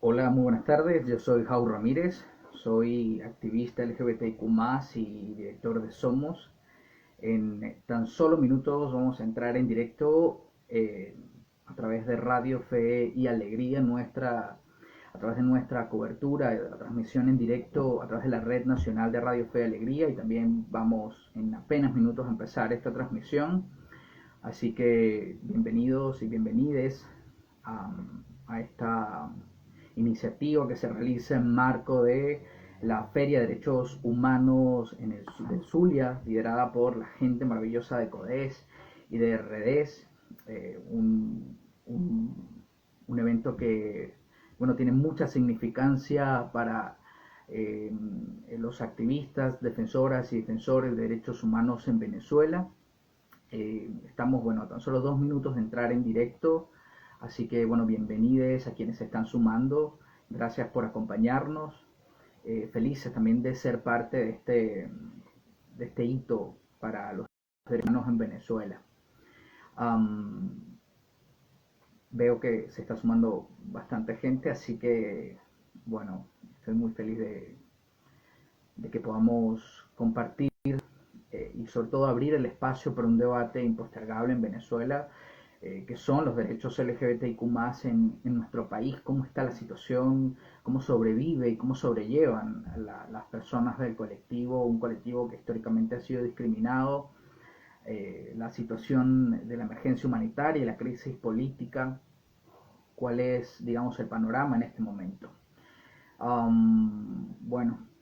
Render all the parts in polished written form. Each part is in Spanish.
Hola, muy buenas tardes. Yo soy Jau Ramírez, soy activista LGBTIQ+, y director de Somos. En tan solo minutos vamos a entrar en directo a través de Radio Fe y Alegría, a través de nuestra cobertura, de la transmisión en directo a través de la Red Nacional de Radio Fe y Alegría, y también vamos en apenas minutos a empezar esta transmisión. Así que bienvenidos y bienvenides a, a esta iniciativa que se realiza en marco de la Feria de Derechos Humanos del Zulia, liderada por la gente maravillosa de CODES y de REDES. Un evento que tiene mucha significancia para los activistas, defensoras y defensores de derechos humanos en Venezuela. Estamos, a tan solo 2 minutos de entrar en directo, así que, bienvenidos a quienes se están sumando. Gracias por acompañarnos. Felices también de ser parte de este hito para los derechos humanos en Venezuela. Um, Veo que se está sumando bastante gente, así que, estoy muy feliz de que podamos compartir y sobre todo abrir el espacio para un debate impostergable en Venezuela, que son los derechos LGBTIQ en nuestro país, cómo está la situación, cómo sobrevive y cómo sobrellevan las personas del colectivo, un colectivo que históricamente ha sido discriminado, la situación de la emergencia humanitaria y la crisis política, cuál es, digamos, el panorama en este momento.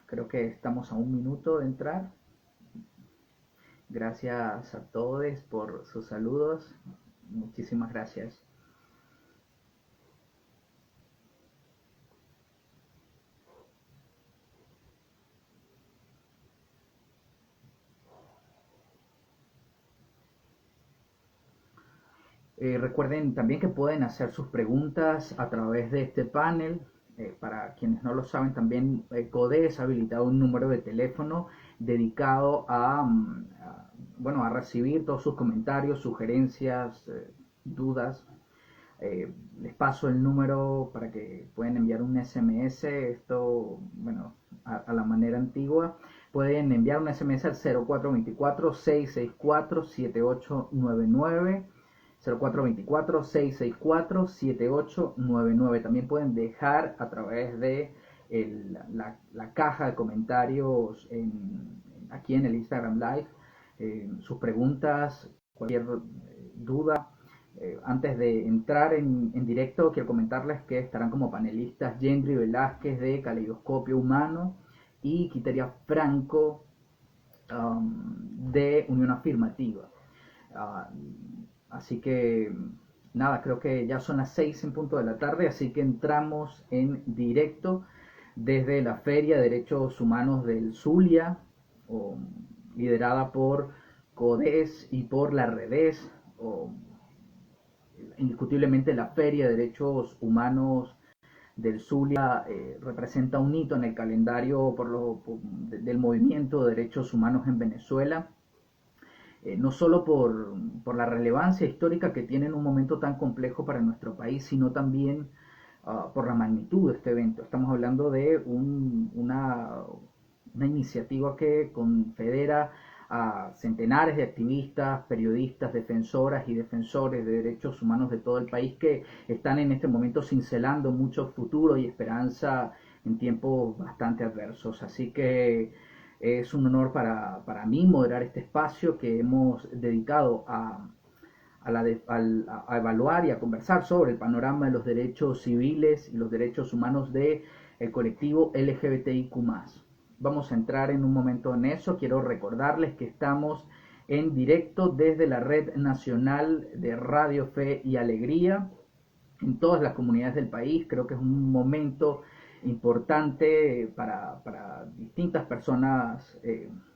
Creo que estamos a 1 minuto de entrar. Gracias a todos por sus saludos. Muchísimas gracias. Recuerden también que pueden hacer sus preguntas a través de este panel. Para quienes no lo saben, también CODES ha habilitado un número de teléfono dedicado a recibir todos sus comentarios, sugerencias, dudas. Les paso el número para que puedan enviar un SMS. Esto, a la manera antigua. Pueden enviar un SMS al 0424-664-7899. 0424-664-7899. También pueden dejar a través de la caja de comentarios aquí en el Instagram Live sus preguntas, cualquier duda. Antes de entrar en directo, quiero comentarles que estarán como panelistas Gendry Velázquez de Caleidoscopio Humano y Quiteria Franco de Unión Afirmativa. Así que nada, creo que ya son las 6 en punto de la tarde, así que entramos en directo desde la Feria de Derechos Humanos del Zulia, liderada por CODES y por la REDES, indiscutiblemente la Feria de Derechos Humanos del Zulia representa un hito en el calendario del movimiento de derechos humanos en Venezuela. No solo por la relevancia histórica que tiene en un momento tan complejo para nuestro país, sino también por la magnitud de este evento. Estamos hablando de una iniciativa que confedera a centenares de activistas, periodistas, defensoras y defensores de derechos humanos de todo el país que están en este momento cincelando mucho futuro y esperanza en tiempos bastante adversos. Así que es un honor para mí moderar este espacio que hemos dedicado a evaluar y a conversar sobre el panorama de los derechos civiles y los derechos humanos del colectivo LGBTIQ+. Vamos a entrar en un momento en eso. Quiero recordarles que estamos en directo desde la Red Nacional de Radio Fe y Alegría en todas las comunidades del país. Creo que es un momento importante para distintas personas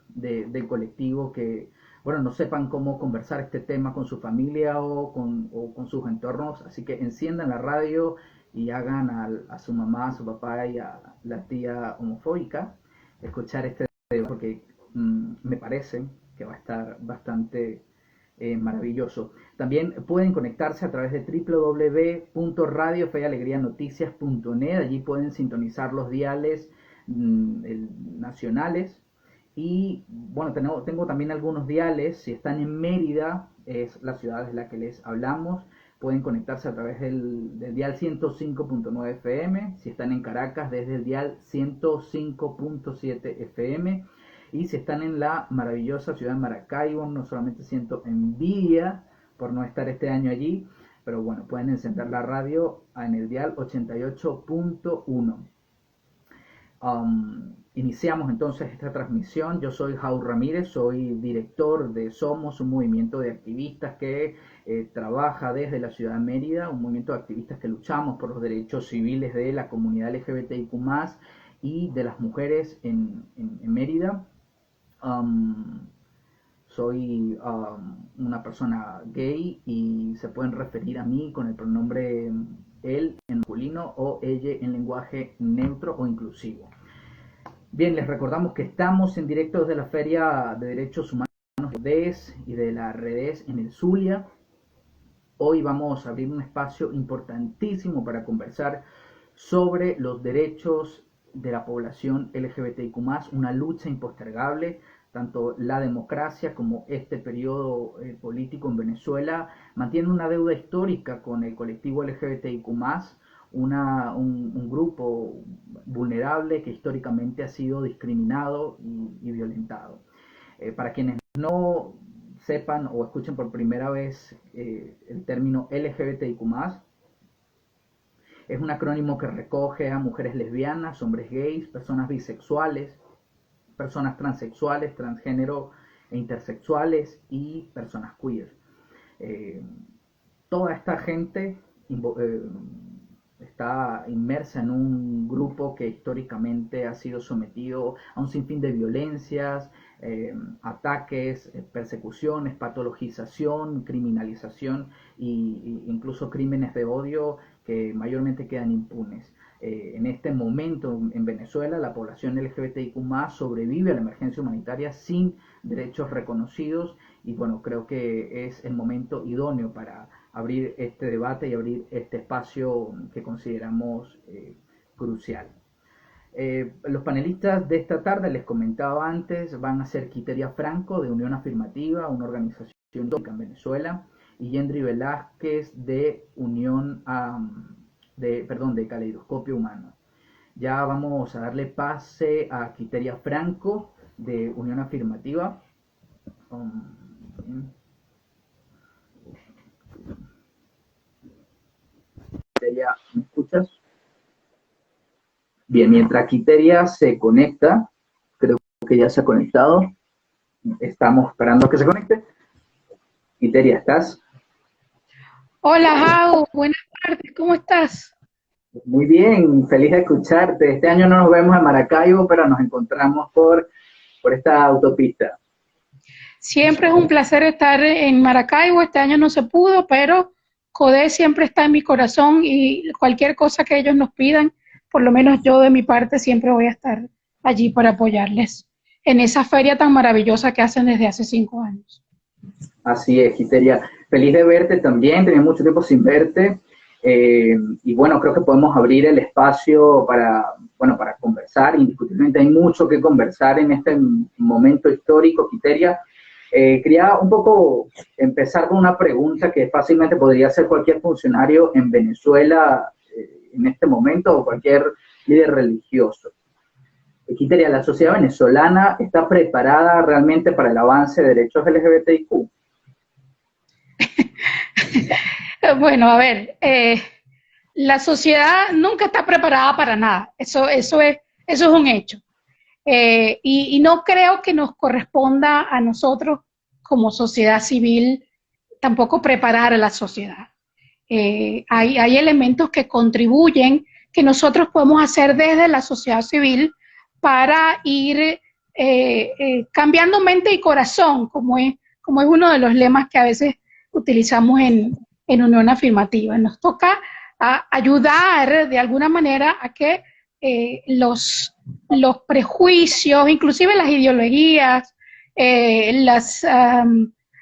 del colectivo que no sepan cómo conversar este tema con su familia o con sus entornos. Así que enciendan la radio y hagan a su mamá, a su papá y a la tía homofóbica escuchar este tema, porque me parece que va a estar bastante Maravilloso. También pueden conectarse a través de www.radiofeyalegrianoticias.net. Allí pueden sintonizar los diales nacionales. Y bueno, tengo también algunos diales. Si están en Mérida, es la ciudad de la que les hablamos, pueden conectarse a través del dial 105.9 FM. Si están en Caracas, desde el dial 105.7 FM. Y si están en la maravillosa ciudad de Maracaibo, no solamente siento envidia por no estar este año allí, pero bueno, pueden encender la radio en el dial 88.1. Iniciamos entonces esta transmisión. Yo soy Jaúl Ramírez, soy director de Somos, un movimiento de activistas que trabaja desde la ciudad de Mérida, un movimiento de activistas que luchamos por los derechos civiles de la comunidad LGBTIQ+, y de las mujeres en Mérida. Soy una persona gay y se pueden referir a mí con el pronombre él en masculino o ella en lenguaje neutro o inclusivo. Bien, les recordamos que estamos en directo desde la Feria de Derechos Humanos de DES y de la Redes en el Zulia. Hoy vamos a abrir un espacio importantísimo para conversar sobre los derechos de la población LGBTIQ+, una lucha impostergable. Tanto la democracia como este periodo político en Venezuela mantiene una deuda histórica con el colectivo LGBTIQ+, un grupo vulnerable que históricamente ha sido discriminado y violentado. Para quienes no sepan o escuchen por primera vez el término LGBTIQ+, es un acrónimo que recoge a mujeres lesbianas, hombres gays, personas bisexuales, personas transexuales, transgénero e intersexuales y personas queer. Toda esta gente está inmersa en un grupo que históricamente ha sido sometido a un sinfín de violencias, ataques, persecuciones, patologización, criminalización e incluso crímenes de odio que mayormente quedan impunes. En este momento en Venezuela la población LGBTIQ+ sobrevive a la emergencia humanitaria sin derechos reconocidos y bueno, creo que es el momento idóneo para abrir este debate y abrir este espacio que consideramos crucial. Los panelistas de esta tarde, les comentaba antes, van a ser Quiteria Franco de Unión Afirmativa, una organización en Venezuela, y Yendri Velázquez de de Caleidoscopio Humano. Ya vamos a darle pase a Quiteria Franco de Unión Afirmativa. Quiteria, ¿me escuchas? Bien, mientras Quiteria se conecta, creo que ya se ha conectado. Estamos esperando a que se conecte. Quiteria, ¿estás? Hola, Jau, buenas tardes, ¿cómo estás? Muy bien, feliz de escucharte. Este año no nos vemos en Maracaibo, pero nos encontramos por esta autopista. Siempre es un placer estar en Maracaibo, este año no se pudo, pero CODE siempre está en mi corazón y cualquier cosa que ellos nos pidan, por lo menos yo de mi parte siempre voy a estar allí para apoyarles en esa feria tan maravillosa que hacen desde hace 5 años. Así es, Quiteria. Feliz de verte también, tenía mucho tiempo sin verte. Y bueno, creo que podemos abrir el espacio para conversar. Indiscutiblemente hay mucho que conversar en este momento histórico, Quiteria. Quería un poco empezar con una pregunta que fácilmente podría hacer cualquier funcionario en Venezuela en este momento o cualquier líder religioso. Quiteria, ¿la sociedad venezolana está preparada realmente para el avance de derechos LGBTIQ? Bueno, a ver, la sociedad nunca está preparada para nada, eso es un hecho. Y no creo que nos corresponda a nosotros como sociedad civil tampoco preparar a la sociedad. Hay elementos que contribuyen, que nosotros podemos hacer desde la sociedad civil para ir cambiando mente y corazón, como es uno de los lemas que a veces utilizamos en Unión Afirmativa. Nos toca ayudar de alguna manera a que los prejuicios, inclusive las ideologías,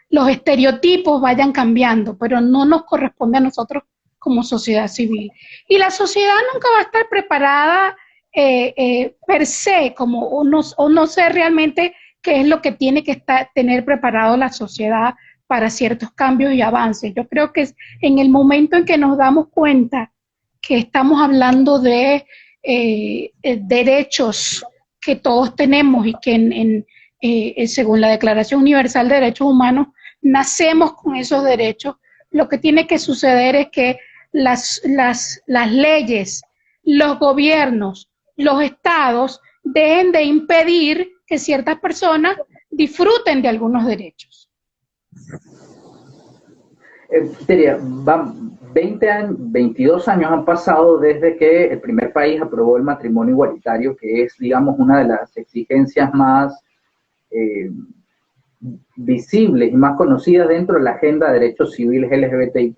los estereotipos vayan cambiando, pero no nos corresponde a nosotros como sociedad civil. Y la sociedad nunca va a estar preparada per se, como, o no sé realmente qué es lo que tiene que tener preparado la sociedad para ciertos cambios y avances. Yo creo que es en el momento en que nos damos cuenta que estamos hablando de derechos que todos tenemos y que según la Declaración Universal de Derechos Humanos nacemos con esos derechos, lo que tiene que suceder es que las leyes, los gobiernos, los estados dejen de impedir que ciertas personas disfruten de algunos derechos. Quiteria, 22 años han pasado desde que el primer país aprobó el matrimonio igualitario, que es, digamos, una de las exigencias más visibles y más conocidas dentro de la agenda de derechos civiles LGBTIQ+.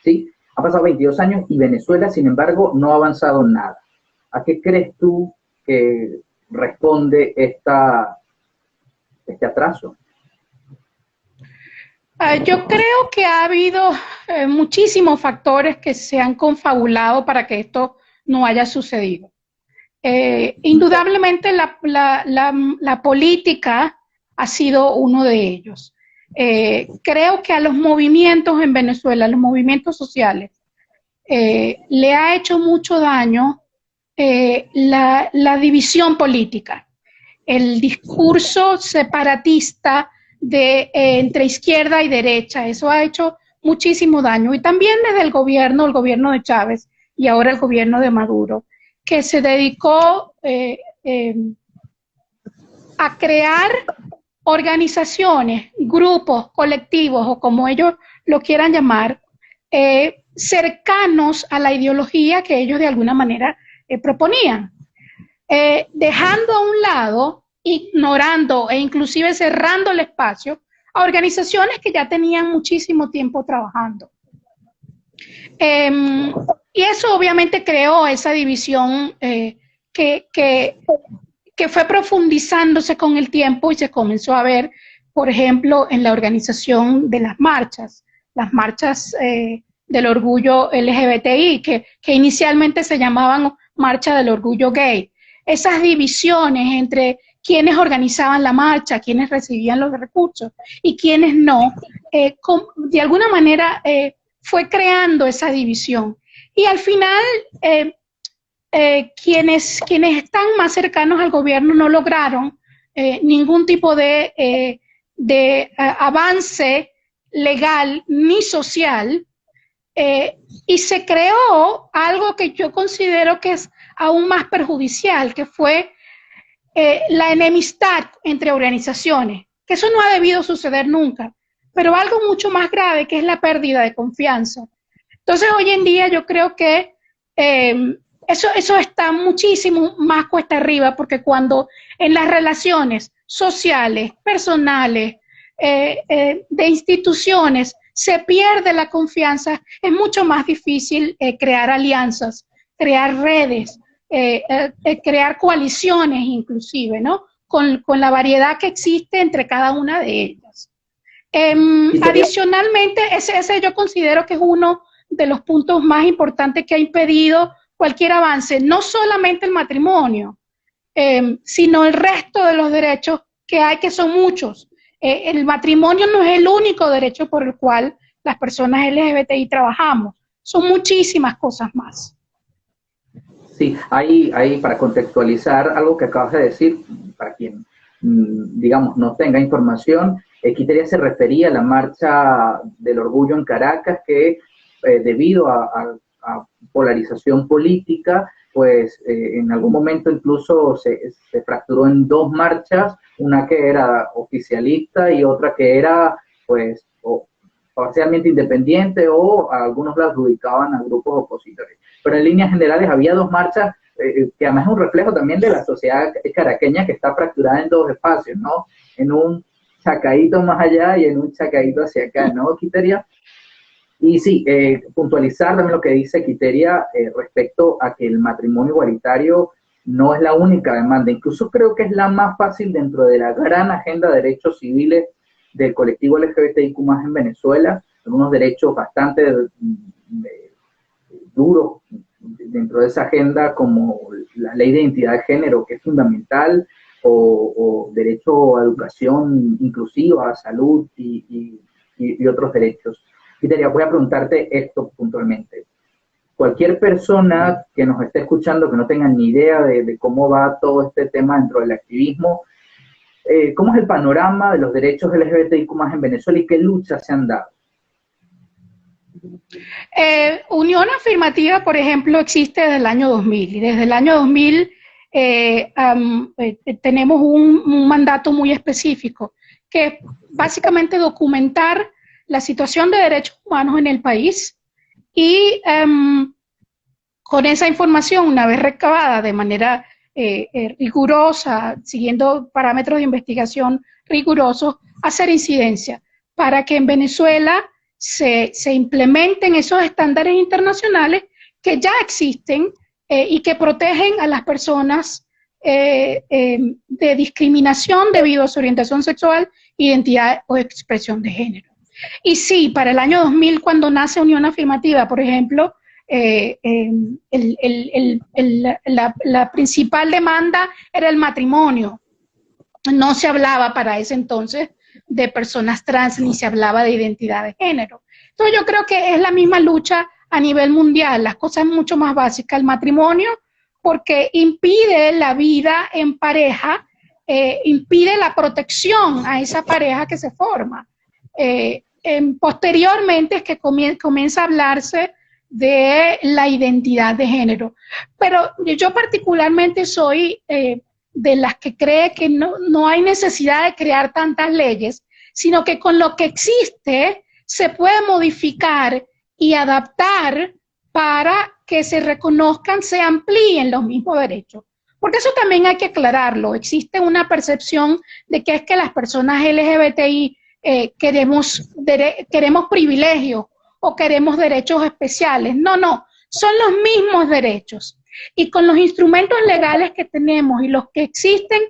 ¿Sí? Han pasado 22 años y Venezuela, sin embargo, no ha avanzado nada. ¿A qué crees tú que responde este atraso? Yo creo que ha habido muchísimos factores que se han confabulado para que esto no haya sucedido. Indudablemente la política ha sido uno de ellos. Creo que a los movimientos en Venezuela, a los movimientos sociales, le ha hecho mucho daño la división política, el discurso separatista entre izquierda y derecha. Eso ha hecho muchísimo daño. Y también desde el gobierno de Chávez y ahora el gobierno de Maduro, que se dedicó a crear organizaciones, grupos, colectivos o como ellos lo quieran llamar, cercanos a la ideología que ellos de alguna manera proponían, dejando a un lado, ignorando e inclusive cerrando el espacio a organizaciones que ya tenían muchísimo tiempo trabajando. Y eso obviamente creó esa división que fue profundizándose con el tiempo y se comenzó a ver, por ejemplo, en la organización de las marchas del orgullo LGBTI, que inicialmente se llamaban Marcha del Orgullo Gay. Esas divisiones entre quienes organizaban la marcha, quienes recibían los recursos y quienes no, de alguna manera fue creando esa división. Y al final, quienes están más cercanos al gobierno no lograron ningún tipo de avance legal ni social, y se creó algo que yo considero que es aún más perjudicial, que fue la enemistad entre organizaciones, que eso no ha debido suceder nunca, pero algo mucho más grave, que es la pérdida de confianza. Entonces, hoy en día yo creo que eso está muchísimo más cuesta arriba, porque cuando en las relaciones sociales, personales, de instituciones, se pierde la confianza, es mucho más difícil crear alianzas, crear redes, crear coaliciones inclusive, ¿no? Con la variedad que existe entre cada una de ellas. Adicionalmente, ese yo considero que es uno de los puntos más importantes que ha impedido cualquier avance, no solamente el matrimonio, sino el resto de los derechos que hay, que son muchos. El matrimonio no es el único derecho por el cual las personas LGBTI trabajamos, son muchísimas cosas más. Sí, ahí para contextualizar algo que acabas de decir, para quien, digamos, no tenga información, Quiteria se refería a la marcha del orgullo en Caracas, que debido a polarización política, pues en algún momento incluso se fracturó en dos marchas, una que era oficialista y otra que era, pues, parcialmente independiente, o a algunos la adjudicaban a grupos opositores. Pero en líneas generales había dos marchas que además es un reflejo también de la sociedad caraqueña, que está fracturada en dos espacios, ¿no? En un chacaíto más allá y en un chacaíto hacia acá, ¿no, Quiteria? Y sí, puntualizar también lo que dice Quiteria respecto a que el matrimonio igualitario no es la única demanda, incluso creo que es la más fácil dentro de la gran agenda de derechos civiles del colectivo LGBTIQ+ en Venezuela, algunos derechos bastante duros dentro de esa agenda, como la ley de identidad de género, que es fundamental, o derecho a educación inclusiva, a salud y otros derechos. Quiteria, voy a preguntarte esto puntualmente. Cualquier persona que nos esté escuchando que no tenga ni idea de cómo va todo este tema dentro del activismo, ¿cómo es el panorama de los derechos LGBTIQ+ en Venezuela y qué luchas se han dado? Unión Afirmativa, por ejemplo, existe desde el año 2000 y desde el año 2000 tenemos un mandato muy específico que es básicamente documentar la situación de derechos humanos en el país y con esa información, una vez recabada de manera rigurosa, siguiendo parámetros de investigación rigurosos, hacer incidencia para que en Venezuela se implementen esos estándares internacionales que ya existen y que protegen a las personas de discriminación debido a su orientación sexual, identidad o expresión de género. Y sí, para el año 2000, cuando nace Unión Afirmativa, por ejemplo, la principal demanda era el matrimonio. No se hablaba para ese entonces de personas trans ni se hablaba de identidad de género. Entonces yo creo que es la misma lucha a nivel mundial, las cosas mucho más básicas, el matrimonio, porque impide la vida en pareja, impide la protección a esa pareja que se forma. Posteriormente es que comienza a hablarse de la identidad de género. Pero yo particularmente soy de las que cree que no hay necesidad de crear tantas leyes, sino que con lo que existe se puede modificar y adaptar para que se reconozcan, se amplíen los mismos derechos. Porque eso también hay que aclararlo. Existe una percepción de que es que las personas LGBTI queremos privilegios o queremos derechos especiales. No, son los mismos derechos. Y con los instrumentos legales que tenemos y los que existen,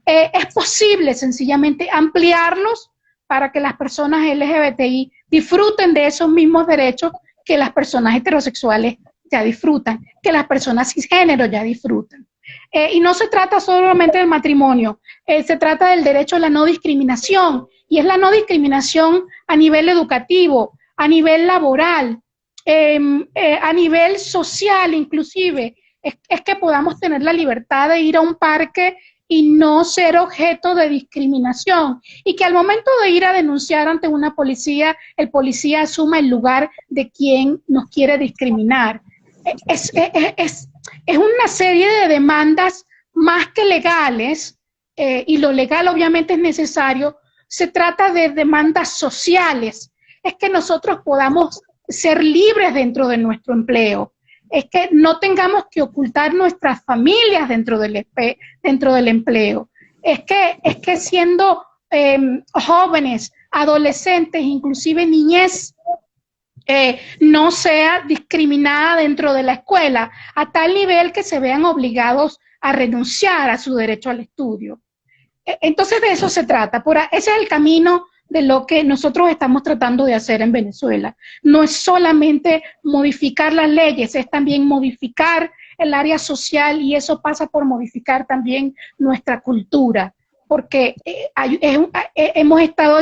es posible sencillamente ampliarlos para que las personas LGBTI disfruten de esos mismos derechos que las personas heterosexuales ya disfrutan, que las personas cisgénero ya disfrutan. Y no se trata solamente del matrimonio, se trata del derecho a la no discriminación, y es la no discriminación a nivel educativo, a nivel laboral, a nivel social inclusive, es que podamos tener la libertad de ir a un parque y no ser objeto de discriminación, y que al momento de ir a denunciar ante una policía, el policía asuma el lugar de quien nos quiere discriminar. Es una serie de demandas más que legales, y lo legal obviamente es necesario. Se trata de demandas sociales, es que nosotros podamos ser libres dentro de nuestro empleo, es que no tengamos que ocultar nuestras familias dentro del empleo, es que siendo jóvenes, adolescentes, inclusive niñez, no sea discriminada dentro de la escuela a tal nivel que se vean obligados a renunciar a su derecho al estudio. Entonces de eso se trata, ese es el camino de lo que nosotros estamos tratando de hacer en Venezuela. No es solamente modificar las leyes, es también modificar el área social, y eso pasa por modificar también nuestra cultura, porque hemos estado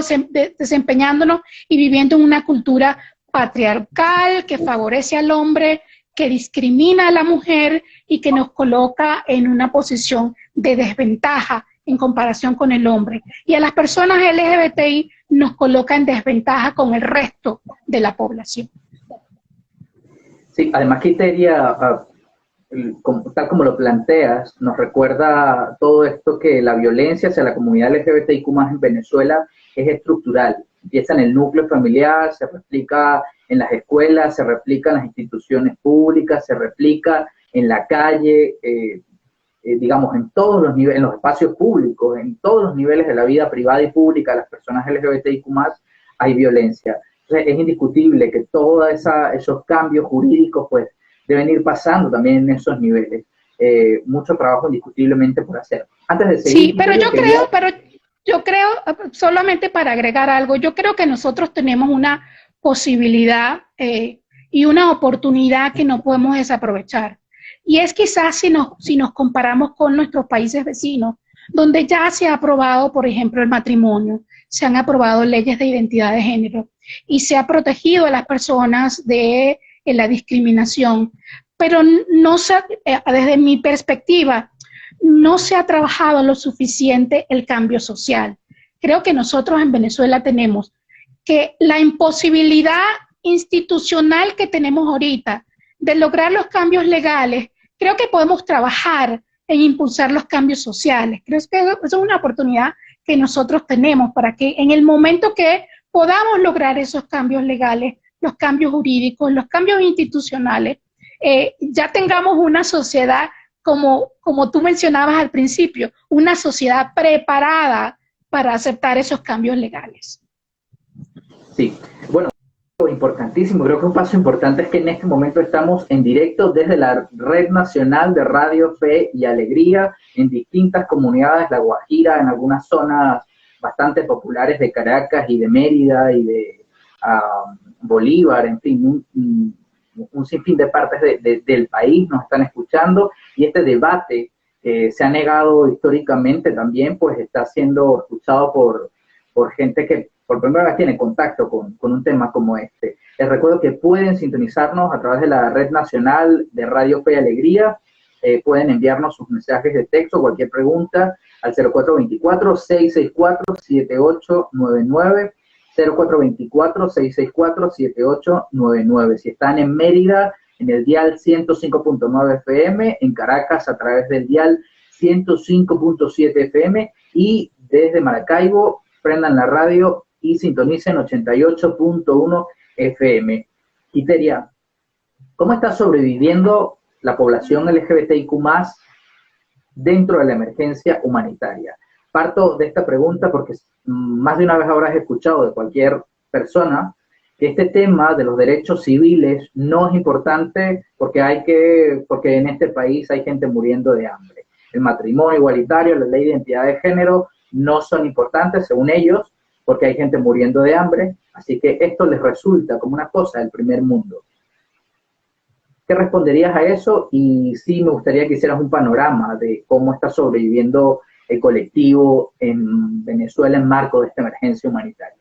desempeñándonos y viviendo en una cultura patriarcal que favorece al hombre, que discrimina a la mujer y que nos coloca en una posición de desventaja en comparación con el hombre. Y a las personas LGBTI nos coloca en desventaja con el resto de la población. Sí, además, Quiteria, tal como lo planteas, nos recuerda todo esto, que la violencia hacia la comunidad LGBTIQ+ en Venezuela es estructural. Empieza en el núcleo familiar, se replica en las escuelas, se replica en las instituciones públicas, se replica en la calle, digamos, en todos los niveles, en los espacios públicos, en todos los niveles de la vida privada y pública de las personas LGBTIQ+, hay violencia. Entonces, es indiscutible que todos esos cambios jurídicos, pues, deben ir pasando también en esos niveles. Mucho trabajo indiscutiblemente por hacer. Antes de seguir... Sí, pero yo creo, yo creo, solamente para agregar algo, yo creo que nosotros tenemos una posibilidad y una oportunidad que no podemos desaprovechar. Y es quizás si nos comparamos con nuestros países vecinos, donde ya se ha aprobado, por ejemplo, el matrimonio, se han aprobado leyes de identidad de género y se ha protegido a las personas de la discriminación, pero no se, desde mi perspectiva, no se ha trabajado lo suficiente el cambio social. Creo que nosotros en Venezuela tenemos que la imposibilidad institucional que tenemos ahorita de lograr los cambios legales, creo que podemos trabajar en impulsar los cambios sociales. Creo que eso es una oportunidad que nosotros tenemos para que en el momento que podamos lograr esos cambios legales, los cambios jurídicos, los cambios institucionales, ya tengamos una sociedad, como tú mencionabas al principio, una sociedad preparada para aceptar esos cambios legales. Sí, bueno, importantísimo, creo que un paso importante es que en este momento estamos en directo desde la Red Nacional de Radio Fe y Alegría en distintas comunidades, La Guajira, en algunas zonas bastante populares de Caracas y de Mérida y de Bolívar, en fin, un sinfín de partes del país nos están escuchando, y este debate se ha negado históricamente también, pues está siendo escuchado por gente que por primera vez tiene contacto con un tema como este. Les recuerdo que pueden sintonizarnos a través de la Red Nacional de Radio Fe y Alegría, pueden enviarnos sus mensajes de texto, cualquier pregunta, al 0424-664-7899, 0424-664-7899. Si están en Mérida, en el dial 105.9 FM, en Caracas a través del dial 105.7 FM, y desde Maracaibo, prendan la radio y sintonicen 88.1 FM. Quiteria, ¿cómo está sobreviviendo la población LGBTIQ+ dentro de la emergencia humanitaria? Parto de esta pregunta porque más de una vez habrás escuchado de cualquier persona que este tema de los derechos civiles no es importante porque en este país hay gente muriendo de hambre. El matrimonio igualitario, la ley de identidad de género no son importantes según ellos porque hay gente muriendo de hambre, así que esto les resulta como una cosa del primer mundo. ¿Qué responderías a eso? Y sí, me gustaría que hicieras un panorama de cómo está sobreviviendo el colectivo en Venezuela en marco de esta emergencia humanitaria.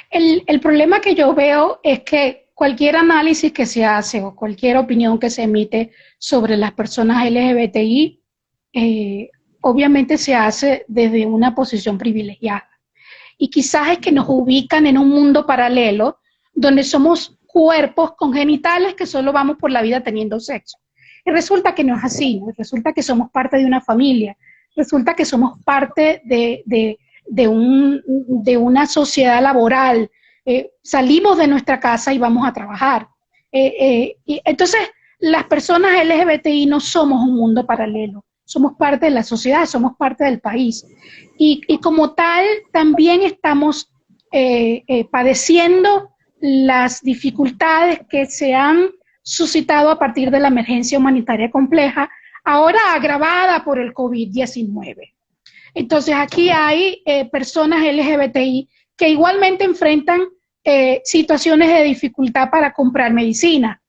El problema que yo veo es que cualquier análisis que se hace o cualquier opinión que se emite sobre las personas LGBTI, obviamente se hace desde una posición privilegiada. Y quizás es que nos ubican en un mundo paralelo donde somos cuerpos con genitales que solo vamos por la vida teniendo sexo. Y resulta que no es así, ¿no? Resulta que somos parte de una familia, resulta que somos parte de una sociedad laboral, salimos de nuestra casa y vamos a trabajar. Y entonces, las personas LGBTI no somos un mundo paralelo, somos parte de la sociedad, somos parte del país. Y como tal, también estamos padeciendo las dificultades que se han suscitado a partir de la emergencia humanitaria compleja, ahora agravada por el COVID-19. Entonces, aquí hay personas LGBTI que igualmente enfrentan situaciones de dificultad para comprar medicina,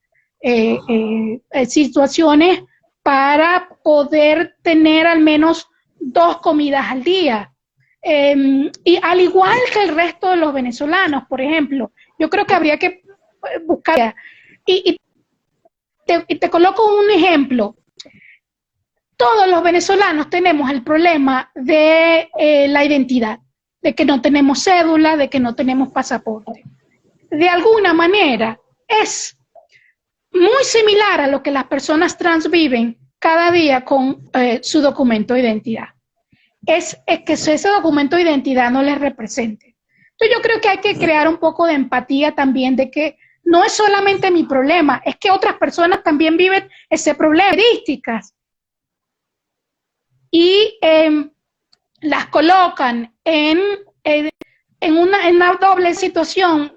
situaciones para poder tener al menos 2 comidas al día. Y al igual que el resto de los venezolanos, por ejemplo, yo creo que habría que buscar. Y te coloco un ejemplo. Todos los venezolanos tenemos el problema de la identidad, de que no tenemos cédula, de que no tenemos pasaporte. De alguna manera es muy similar a lo que las personas trans viven cada día con su documento de identidad. Es que ese documento de identidad no les represente. Entonces yo creo que hay que crear un poco de empatía también de que no es solamente mi problema, es que otras personas también viven ese problema. Características. Y las colocan en una doble situación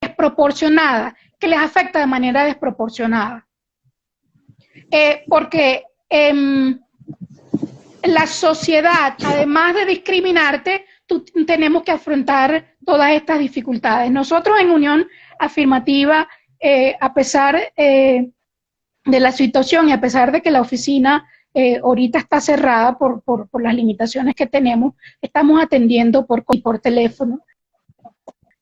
desproporcionada, que les afecta de manera desproporcionada. Porque la sociedad, además de discriminarte, tenemos que afrontar todas estas dificultades. Nosotros en Unión Afirmativa, a pesar de la situación y a pesar de que la oficina ahorita está cerrada por las limitaciones que tenemos, estamos atendiendo por teléfono.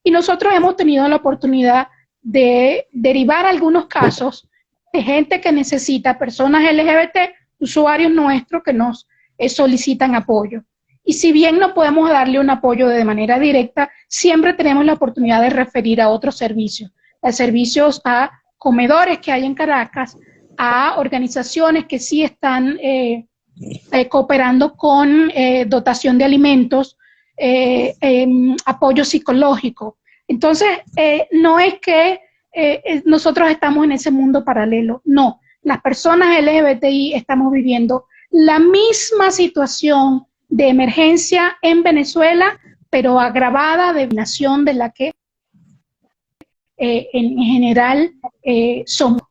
Y nosotros hemos tenido la oportunidad de derivar algunos casos de gente que necesita, personas LGBT, usuarios nuestros que nos solicitan apoyo. Y si bien no podemos darle un apoyo de manera directa, siempre tenemos la oportunidad de referir a otros servicios, a servicios a comedores que hay en Caracas, a organizaciones que sí están cooperando con dotación de alimentos, apoyo psicológico. Entonces, no es que nosotros estamos en ese mundo paralelo, no. Las personas LGBTI estamos viviendo la misma situación de emergencia en Venezuela, pero agravada de nación de la que en general somos.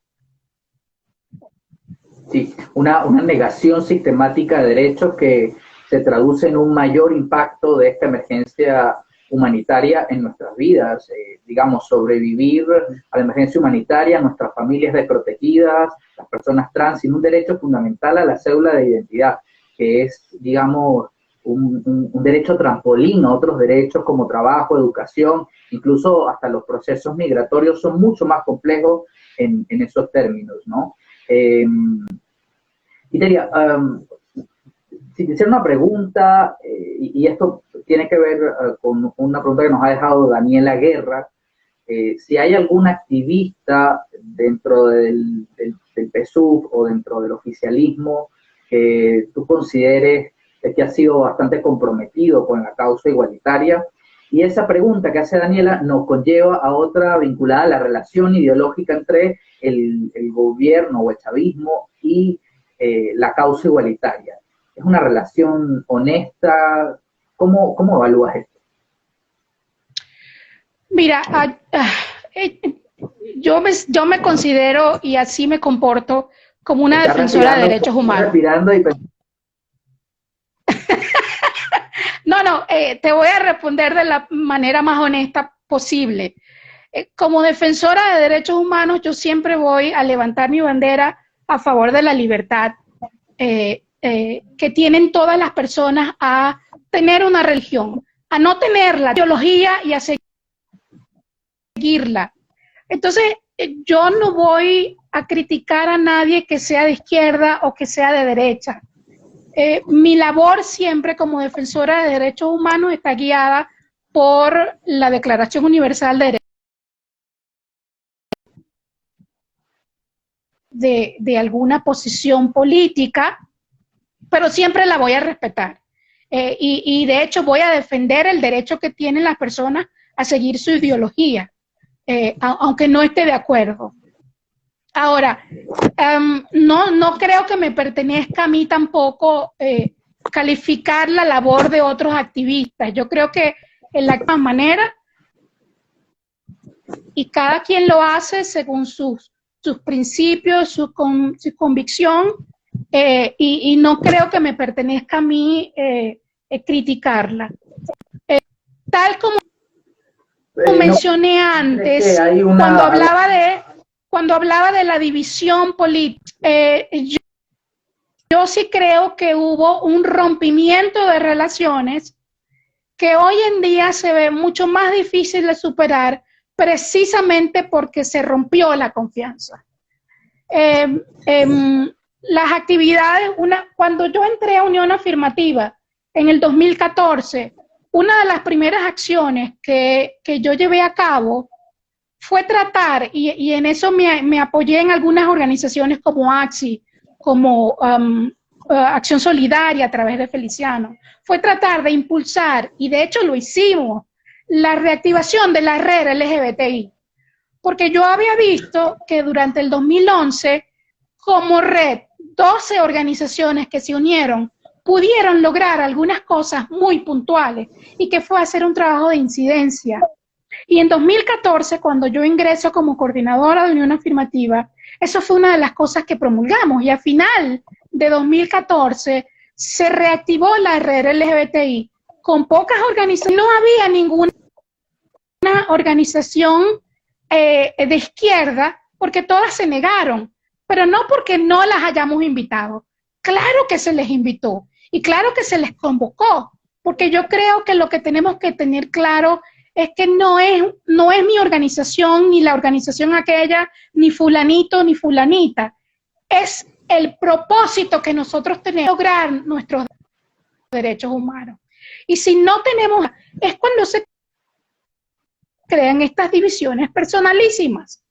Sí, una negación sistemática de derechos que se traduce en un mayor impacto de esta emergencia humanitaria en nuestras vidas, digamos, sobrevivir a la emergencia humanitaria, nuestras familias desprotegidas, las personas trans, sin un derecho fundamental a la cédula de identidad, que es, digamos, un derecho trampolín a otros derechos como trabajo, educación, incluso hasta los procesos migratorios son mucho más complejos en esos términos, ¿no? Iteria, si te hiciera una pregunta, y esto tiene que ver con una pregunta que nos ha dejado Daniela Guerra, si hay algún activista dentro del PSUV o dentro del oficialismo que tú consideres que ha sido bastante comprometido con la causa igualitaria. Y esa pregunta que hace Daniela nos conlleva a otra vinculada a la relación ideológica entre el gobierno o el chavismo y la causa igualitaria. ¿Es una relación honesta? ¿Cómo evalúas esto? Mira, yo me considero y así me comporto como una defensora de derechos humanos. No, te voy a responder de la manera más honesta posible. Como defensora de derechos humanos, yo siempre voy a levantar mi bandera a favor de la libertad que tienen todas las personas a tener una religión, a no tener la ideología y a seguirla. Entonces, yo no voy a criticar a nadie que sea de izquierda o que sea de derecha. Mi labor siempre como defensora de derechos humanos está guiada por la Declaración Universal de Derechos de alguna posición política, pero siempre la voy a respetar. Y de hecho voy a defender el derecho que tienen las personas a seguir su ideología, aunque no esté de acuerdo. Ahora, no creo que me pertenezca a mí tampoco calificar la labor de otros activistas. Yo creo que en la misma manera, y cada quien lo hace según sus principios, su convicción, y no creo que me pertenezca a mí criticarla. Tal como mencioné antes, cuando hablaba de la división política, yo sí creo que hubo un rompimiento de relaciones que hoy en día se ve mucho más difícil de superar precisamente porque se rompió la confianza. Las actividades, cuando yo entré a Unión Afirmativa en el 2014, una de las primeras acciones que yo llevé a cabo fue tratar, y en eso me apoyé en algunas organizaciones como AXI, como Acción Solidaria a través de Feliciano, fue tratar de impulsar, y de hecho lo hicimos, la reactivación de la red LGBTI. Porque yo había visto que durante el 2011, como red, 12 organizaciones que se unieron pudieron lograr algunas cosas muy puntuales y que fue hacer un trabajo de incidencia. Y en 2014, cuando yo ingreso como coordinadora de Unión Afirmativa, eso fue una de las cosas que promulgamos y a final de 2014 se reactivó la red LGBTI. Con pocas organizaciones, no había ninguna organización de izquierda, porque todas se negaron, pero no porque no las hayamos invitado. Claro que se les invitó y claro que se les convocó, porque yo creo que lo que tenemos que tener claro es que no es mi organización, ni la organización aquella, ni fulanito, ni fulanita. Es el propósito que nosotros tenemos de lograr nuestros derechos humanos. Y si no tenemos, es cuando se crean estas divisiones personalísimas.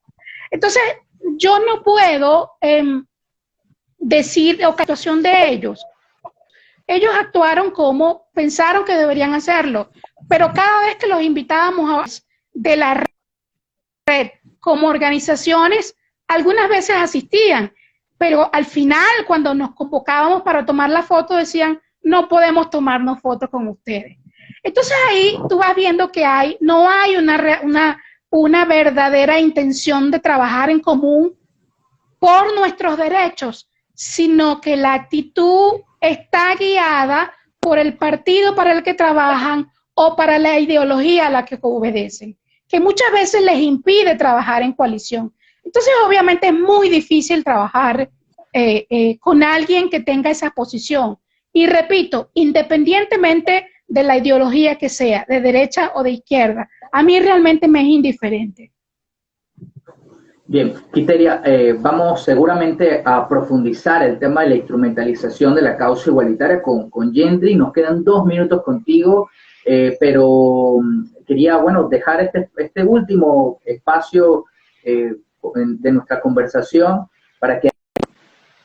Entonces, yo no puedo decir la situación de ellos. Ellos actuaron como pensaron que deberían hacerlo, pero cada vez que los invitábamos de la red como organizaciones, algunas veces asistían, pero al final, cuando nos convocábamos para tomar la foto, decían, no podemos tomarnos fotos con ustedes. Entonces ahí tú vas viendo que no hay una verdadera intención de trabajar en común por nuestros derechos, sino que la actitud está guiada por el partido para el que trabajan o para la ideología a la que obedecen, que muchas veces les impide trabajar en coalición. Entonces, obviamente, es muy difícil trabajar con alguien que tenga esa posición. Y repito, independientemente de la ideología que sea, de derecha o de izquierda, a mí realmente me es indiferente. Bien, Quiteria, vamos seguramente a profundizar el tema de la instrumentalización de la causa igualitaria con Yendri. Nos quedan 2 minutos contigo, pero quería, bueno, dejar este último espacio de nuestra conversación para que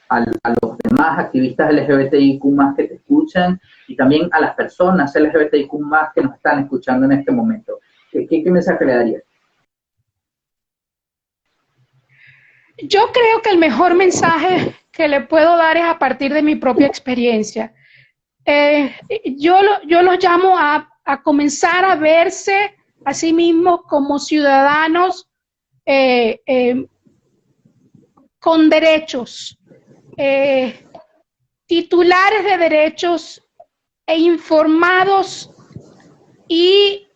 a los demás activistas LGBTIQ+, que te escuchan, y también a las personas LGBTIQ+, que nos están escuchando en este momento. ¿Qué mensaje le darías? Yo creo que el mejor mensaje que le puedo dar es a partir de mi propia experiencia. Yo los llamo a comenzar a verse a sí mismos como ciudadanos con derechos, titulares de derechos e informados y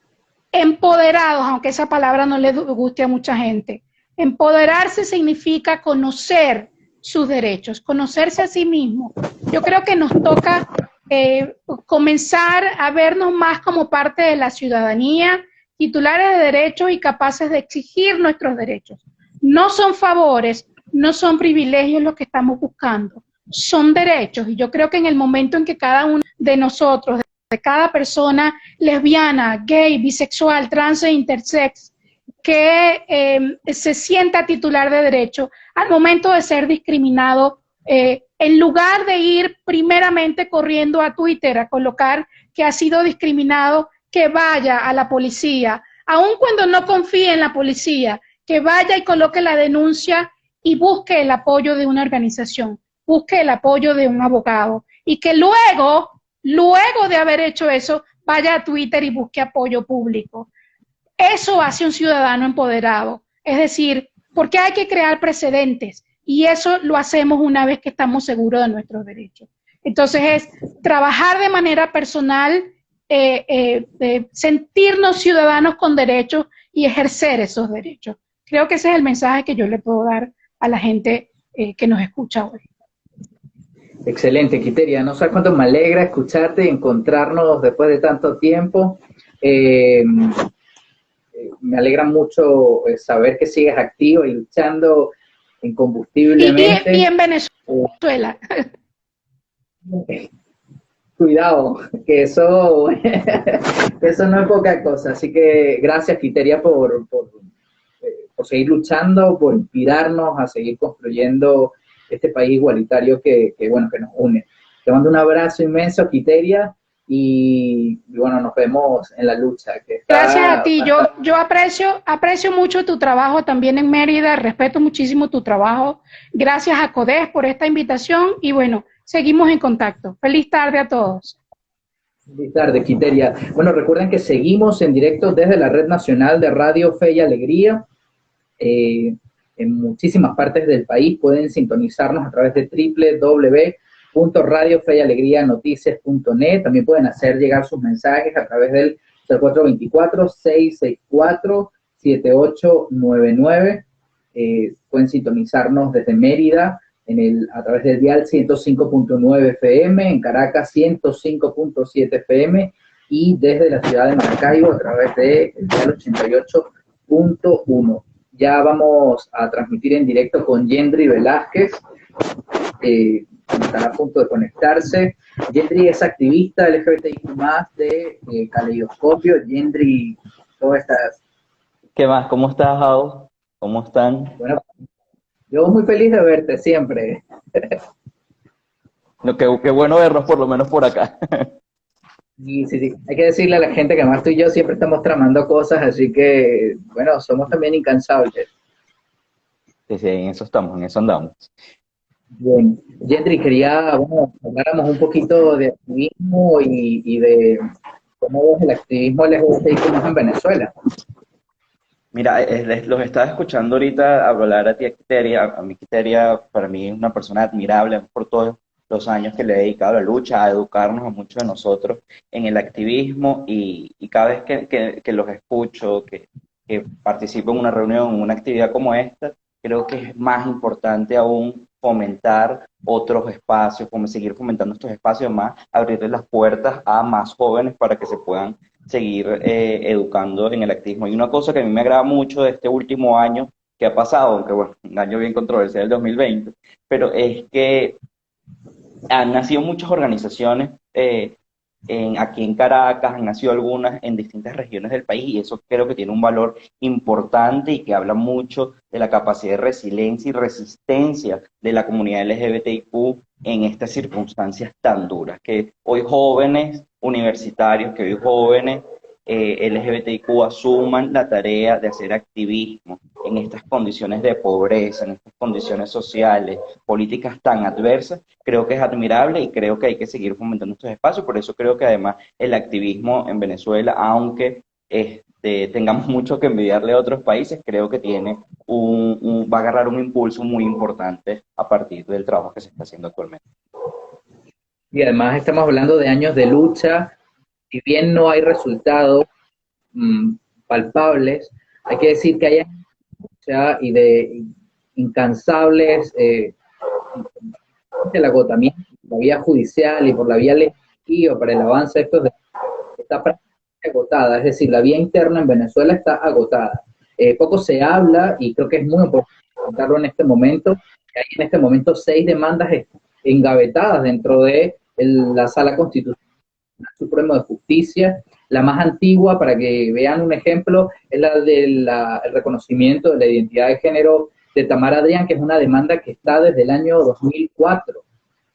empoderados, aunque esa palabra no le guste a mucha gente. Empoderarse significa conocer sus derechos, conocerse a sí mismo. Yo creo que nos toca comenzar a vernos más como parte de la ciudadanía, titulares de derechos y capaces de exigir nuestros derechos. No son favores, no son privilegios los que estamos buscando, son derechos. Y yo creo que en el momento en que cada uno de nosotros, de cada persona lesbiana, gay, bisexual, trans e intersex, que se sienta titular de derecho, al momento de ser discriminado, en lugar de ir primeramente corriendo a Twitter a colocar que ha sido discriminado, que vaya a la policía, aun cuando no confíe en la policía, que vaya y coloque la denuncia y busque el apoyo de una organización, busque el apoyo de un abogado, y que luego de haber hecho eso, vaya a Twitter y busque apoyo público. Eso hace un ciudadano empoderado, es decir, porque hay que crear precedentes y eso lo hacemos una vez que estamos seguros de nuestros derechos. Entonces es trabajar de manera personal, sentirnos ciudadanos con derechos y ejercer esos derechos. Creo que ese es el mensaje que yo le puedo dar a la gente que nos escucha hoy. Excelente, Quiteria. No sé cuánto me alegra escucharte y encontrarnos después de tanto tiempo. Me alegra mucho saber que sigues activo y luchando incombustiblemente. Y en Venezuela. Cuidado, que eso no es poca cosa. Así que gracias, Quiteria, por seguir luchando, por inspirarnos a seguir construyendo este país igualitario que nos une. Te mando un abrazo inmenso, Quiteria. Y bueno, nos vemos en la lucha. Gracias a ti, yo aprecio mucho tu trabajo también en Mérida, respeto muchísimo tu trabajo. Gracias a CODES por esta invitación y bueno, seguimos en contacto. Feliz tarde a todos. Feliz tarde, Quiteria. Bueno, recuerden que seguimos en directo desde la Red Nacional de Radio Fe y Alegría. En muchísimas partes del país pueden sintonizarnos a través de radiofeyalegrianoticias.net. También pueden hacer llegar sus mensajes a través del 424-664-7899. Pueden sintonizarnos desde Mérida a través del dial 105.9 FM, en Caracas 105.7 FM y desde la ciudad de Maracaibo a través del dial 88.1. Ya vamos a transmitir en directo con Yendri Velázquez, estará a punto de conectarse. Yendri es activista LGBTIQ+, de Caleidoscopio. Yendri, ¿cómo estás? ¿Qué más? ¿Cómo estás, Jao? ¿Cómo están? Bueno, yo muy feliz de verte siempre. No, qué bueno vernos por lo menos por acá. Sí, sí, sí. Hay que decirle a la gente que más tú y yo siempre estamos tramando cosas, así que, bueno, somos también incansables. Sí, en eso estamos, en eso andamos. Bien, Yendri, quería, bueno, habláramos un poquito de activismo y de cómo ves el activismo LGBTIQ+ en Venezuela. Mira, los estaba escuchando ahorita hablar a ti, a Quiteria. A mí Quiteria, para mí es una persona admirable por todos los años que le he dedicado a la lucha, a educarnos a muchos de nosotros en el activismo y cada vez que los escucho, que participo en una reunión, en una actividad como esta, creo que es más importante aún fomentar otros espacios, como seguir fomentando estos espacios, más abrirle las puertas a más jóvenes para que se puedan seguir educando en el activismo. Y una cosa que a mí me agrada mucho de este último año que ha pasado, aunque bueno, un año bien controversial, el 2020, pero es que han nacido muchas organizaciones aquí en Caracas, han nacido algunas en distintas regiones del país y eso creo que tiene un valor importante y que habla mucho de la capacidad de resiliencia y resistencia de la comunidad LGBTIQ en estas circunstancias tan duras, que hoy jóvenes universitarios, que hoy jóvenes LGBTIQ asuman la tarea de hacer activismo en estas condiciones de pobreza, en estas condiciones sociales, políticas tan adversas, creo que es admirable y creo que hay que seguir fomentando estos espacios. Por eso creo que además el activismo en Venezuela, aunque tengamos mucho que envidiarle a otros países, creo que tiene va a agarrar un impulso muy importante a partir del trabajo que se está haciendo actualmente. Y además estamos hablando de años de lucha. Si bien no hay resultados palpables, hay que decir que hay años de lucha y de incansables el agotamiento por la vía judicial y por la vía legislativa para el avance de estos derechos está prácticamente agotada. Es decir, la vía interna en Venezuela está agotada. Poco se habla, y creo que es muy importante contarlo en este momento, que hay en este momento 6 demandas engavetadas dentro de la Sala Constitucional Supremo de Justicia. La más antigua, para que vean un ejemplo, es la del reconocimiento de la identidad de género de Tamara Adrián, que es una demanda que está desde el año 2004.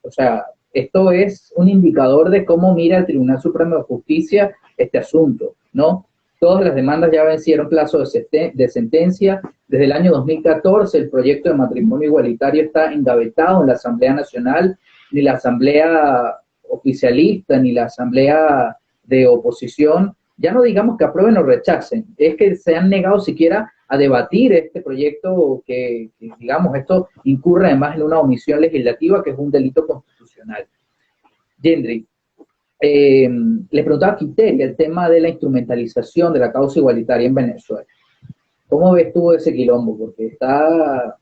O sea, esto es un indicador de cómo mira el Tribunal Supremo de Justicia este asunto, ¿no? Todas las demandas ya vencieron plazo de sentencia. Desde el año 2014 el proyecto de matrimonio igualitario está engavetado en la Asamblea Nacional, ni la Asamblea oficialista, ni la Asamblea de oposición, ya no digamos que aprueben o rechacen, es que se han negado siquiera a debatir este proyecto que digamos, esto incurre además en una omisión legislativa que es un delito constitucional. Yendri, le preguntaba a Quiteria el tema de la instrumentalización de la causa igualitaria en Venezuela. ¿Cómo ves tú ese quilombo? Porque está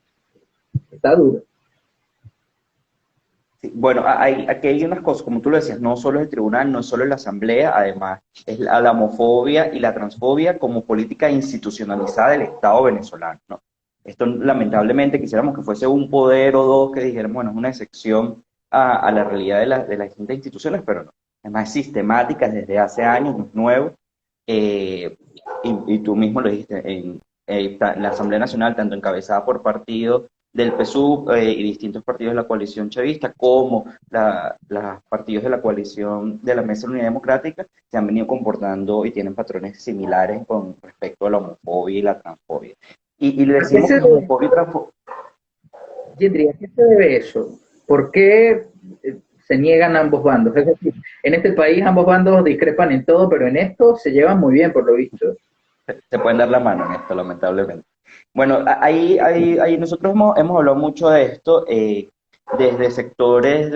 duro. Sí, bueno, aquí hay unas cosas, como tú lo decías, no solo es el tribunal, no es solo la asamblea, además es la homofobia y la transfobia como política institucionalizada del Estado venezolano, ¿no? Esto lamentablemente quisiéramos que fuese un poder o dos que dijéramos, bueno, es una excepción a la realidad de las distintas instituciones, pero no. Además es sistemática desde hace años, no es nuevo, y tú mismo lo dijiste, en la Asamblea Nacional, tanto encabezada por partidos del PSUV y distintos partidos de la coalición chavista, como los partidos de la coalición de la Mesa de la Unidad Democrática, se han venido comportando y tienen patrones similares con respecto a la homofobia y la transfobia. Y le decimos que homofobia y transfobia... Yendri, ¿a qué se debe eso? ¿Por qué se niegan ambos bandos? Es decir, en este país ambos bandos discrepan en todo, pero en esto se llevan muy bien, por lo visto. Se pueden dar la mano en esto, lamentablemente. Bueno, ahí nosotros hemos hablado mucho de esto. desde sectores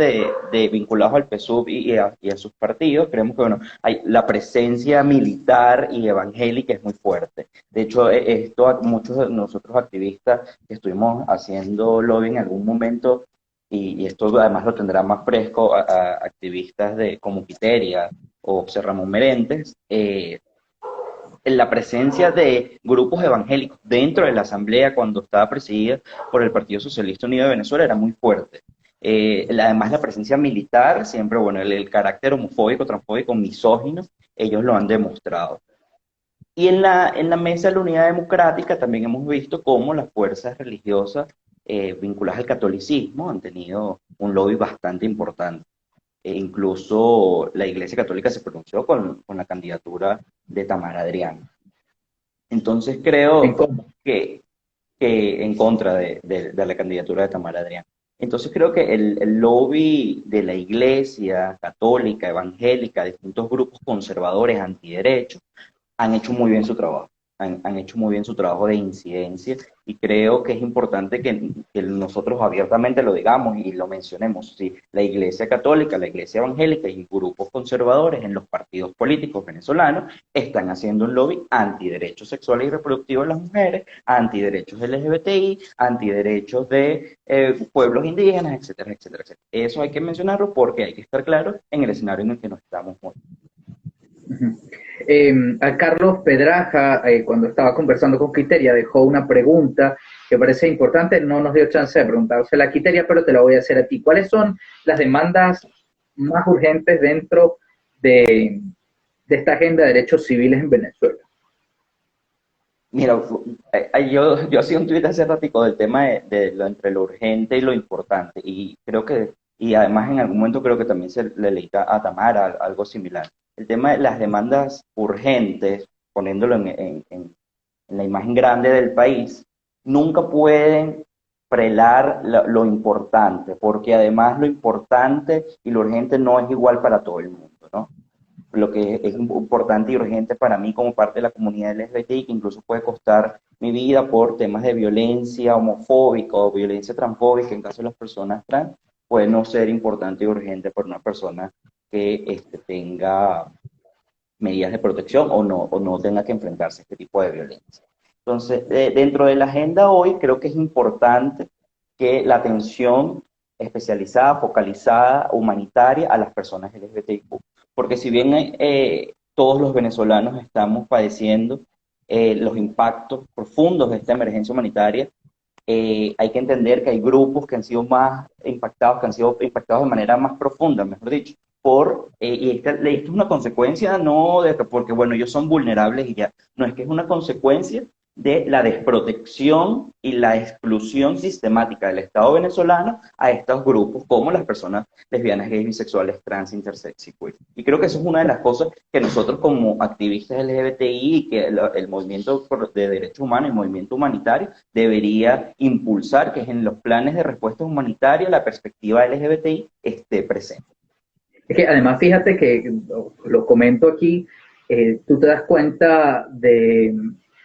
vinculados al PSUV y a sus partidos, creemos que bueno, la presencia militar y evangélica es muy fuerte. De hecho, esto muchos de nosotros activistas que estuvimos haciendo lobby en algún momento, y esto además lo tendrá más fresco a activistas como Quiteria o José Ramón Merentes, en la presencia de grupos evangélicos dentro de la asamblea cuando estaba presidida por el Partido Socialista Unido de Venezuela era muy fuerte. Además la presencia militar, siempre, bueno, el carácter homofóbico, transfóbico, misógino, ellos lo han demostrado. Y en la mesa de la Unidad Democrática también hemos visto cómo las fuerzas religiosas vinculadas al catolicismo han tenido un lobby bastante importante. Incluso la Iglesia Católica se pronunció con la candidatura de Tamara Adrián. Entonces ¿En creo cómo? que en contra de la candidatura de Tamara Adrián. Entonces creo que el lobby de la Iglesia Católica, evangélica, distintos grupos conservadores antiderechos, han hecho muy bien su trabajo. Han hecho muy bien su trabajo de incidencia y creo que es importante que nosotros abiertamente lo digamos y lo mencionemos. Sí, la Iglesia Católica, la Iglesia Evangélica y grupos conservadores en los partidos políticos venezolanos están haciendo un lobby antiderechos sexuales y reproductivos de las mujeres, antiderechos LGBTI, antiderechos de pueblos indígenas, etcétera, etcétera, etcétera. Eso hay que mencionarlo porque hay que estar claro en el escenario en el que nos estamos moviendo. A Carlos Pedraja, cuando estaba conversando con Quiteria, dejó una pregunta que parece importante, no nos dio chance de preguntársela a Quiteria, pero te la voy a hacer a ti. ¿Cuáles son las demandas más urgentes dentro de esta agenda de derechos civiles en Venezuela? Mira, yo hacía un tuit hace ratico del tema entre lo urgente y lo importante, y creo que, y además en algún momento creo que también se le leí a Tamara algo similar. El tema de las demandas urgentes, poniéndolo en la imagen grande del país, nunca pueden prelar lo importante, porque además lo importante y lo urgente no es igual para todo el mundo, ¿no? Lo que es importante y urgente para mí como parte de la comunidad LGBTI, que incluso puede costar mi vida por temas de violencia homofóbica o violencia transfóbica en caso de las personas trans, puede no ser importante y urgente para una persona que tenga medidas de protección o no tenga que enfrentarse a este tipo de violencia. Entonces, dentro de la agenda hoy, creo que es importante que la atención especializada, focalizada, humanitaria a las personas LGBTIQ. Porque si bien todos los venezolanos estamos padeciendo los impactos profundos de esta emergencia humanitaria, hay que entender que hay grupos que han sido más impactados, que han sido impactados de manera más profunda, mejor dicho, y esta es una consecuencia no de que porque, bueno, ellos son vulnerables y ya, no, es que es una consecuencia de la desprotección y la exclusión sistemática del Estado venezolano a estos grupos como las personas lesbianas, gays, bisexuales, trans, intersex y queer. Y creo que eso es una de las cosas que nosotros como activistas LGBTI y que el movimiento de derechos humanos, el movimiento humanitario, debería impulsar, que es en los planes de respuesta humanitaria la perspectiva LGBTI esté presente. Es que además fíjate que, lo comento aquí, tú te das cuenta de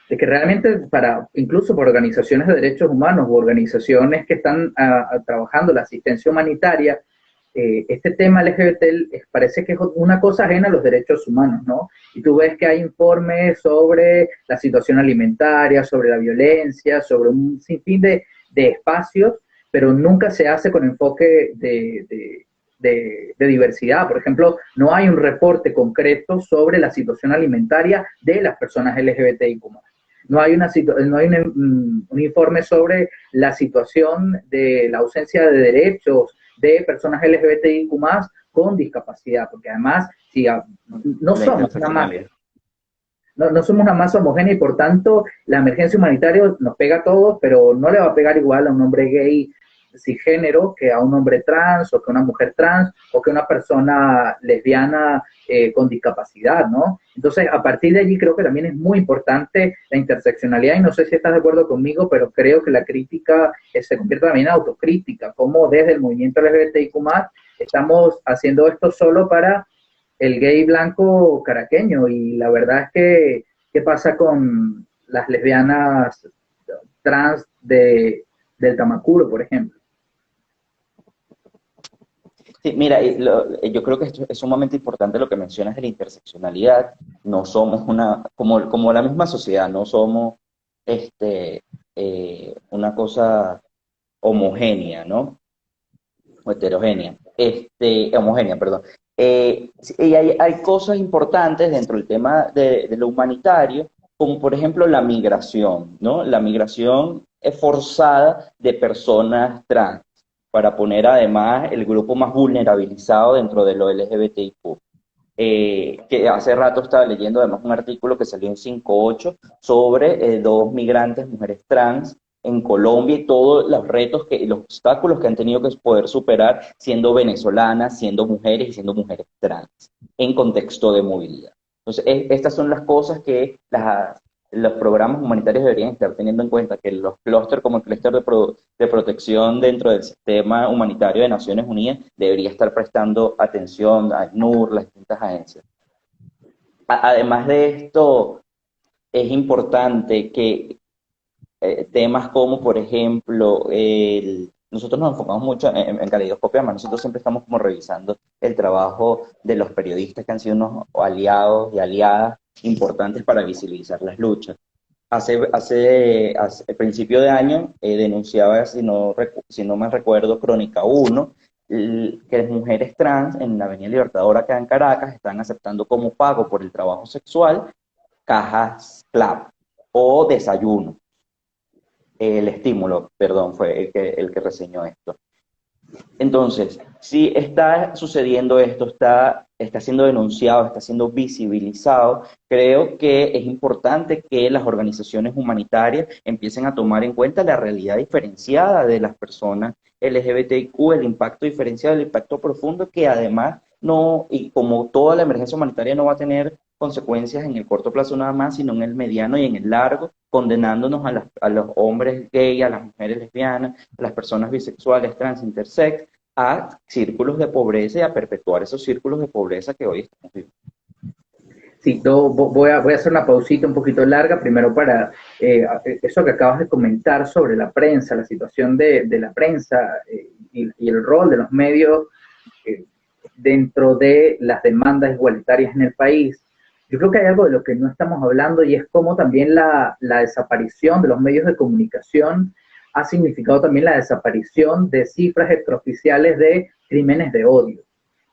que realmente incluso para organizaciones de derechos humanos u organizaciones que están trabajando la asistencia humanitaria, este tema LGBT parece que es una cosa ajena a los derechos humanos, ¿no? Y tú ves que hay informes sobre la situación alimentaria, sobre la violencia, sobre un sinfín de espacios, pero nunca se hace con enfoque de diversidad. Por ejemplo, no hay un reporte concreto sobre la situación alimentaria de las personas LGBTIQ+. No hay un informe sobre la situación de la ausencia de derechos de personas LGBTIQ+, con discapacidad, porque además, si no somos una masa, no somos una masa homogénea y por tanto la emergencia humanitaria nos pega a todos, pero no le va a pegar igual a un hombre gay cisgénero que a un hombre trans o que a una mujer trans o que a una persona lesbiana con discapacidad, ¿no? Entonces, a partir de allí creo que también es muy importante la interseccionalidad y no sé si estás de acuerdo conmigo, pero creo que la crítica se convierte también en autocrítica, como desde el movimiento LGBTIQ+, estamos haciendo esto solo para el gay blanco caraqueño y la verdad es que, ¿qué pasa con las lesbianas trans del Tamacuro, por ejemplo? Sí, mira, yo creo que esto es sumamente importante lo que mencionas de la interseccionalidad. No somos como la misma sociedad, no somos este, una cosa homogénea, ¿no? O heterogénea, homogénea, perdón. Sí, y hay cosas importantes dentro del tema de lo humanitario, como por ejemplo la migración, ¿no? La migración es forzada de personas trans, para poner además el grupo más vulnerabilizado dentro de lo LGBTIQ. Que hace rato estaba leyendo además un artículo que salió en 5.8 sobre dos migrantes, mujeres trans, en Colombia y todos los retos y los obstáculos que han tenido que poder superar siendo venezolanas, siendo mujeres y siendo mujeres trans en contexto de movilidad. Entonces, estas son las cosas que los programas humanitarios deberían estar teniendo en cuenta, que los clústeres como el clúster de protección dentro del sistema humanitario de Naciones Unidas debería estar prestando atención a ACNUR, las distintas agencias. Además de esto, es importante que temas como, por ejemplo, nosotros nos enfocamos mucho en Caleidoscopio, además nosotros siempre estamos como revisando el trabajo de los periodistas que han sido unos aliados y aliadas importantes para visibilizar las luchas. Hace principio de año denunciaba, si no mal recuerdo, Crónica 1, que las mujeres trans en la Avenida Libertadora acá en Caracas están aceptando como pago por el trabajo sexual cajas CLAP o desayuno. El estímulo, perdón, fue el que reseñó esto. Entonces, si está sucediendo esto, está siendo denunciado, está siendo visibilizado, creo que es importante que las organizaciones humanitarias empiecen a tomar en cuenta la realidad diferenciada de las personas LGBTIQ, el impacto diferenciado, el impacto profundo, que además no, y como toda la emergencia humanitaria no va a tener consecuencias en el corto plazo nada más, sino en el mediano y en el largo, condenándonos a los hombres gay, a las mujeres lesbianas, a las personas bisexuales, trans, intersex, a círculos de pobreza y a perpetuar esos círculos de pobreza que hoy estamos viviendo. Sí, voy a hacer una pausita un poquito larga, primero para eso que acabas de comentar sobre la prensa, la situación de la prensa y el rol de los medios eh, dentro de las demandas igualitarias en el país. Yo creo que hay algo de lo que no estamos hablando y es cómo también la desaparición de los medios de comunicación ha significado también la desaparición de cifras extraoficiales de crímenes de odio.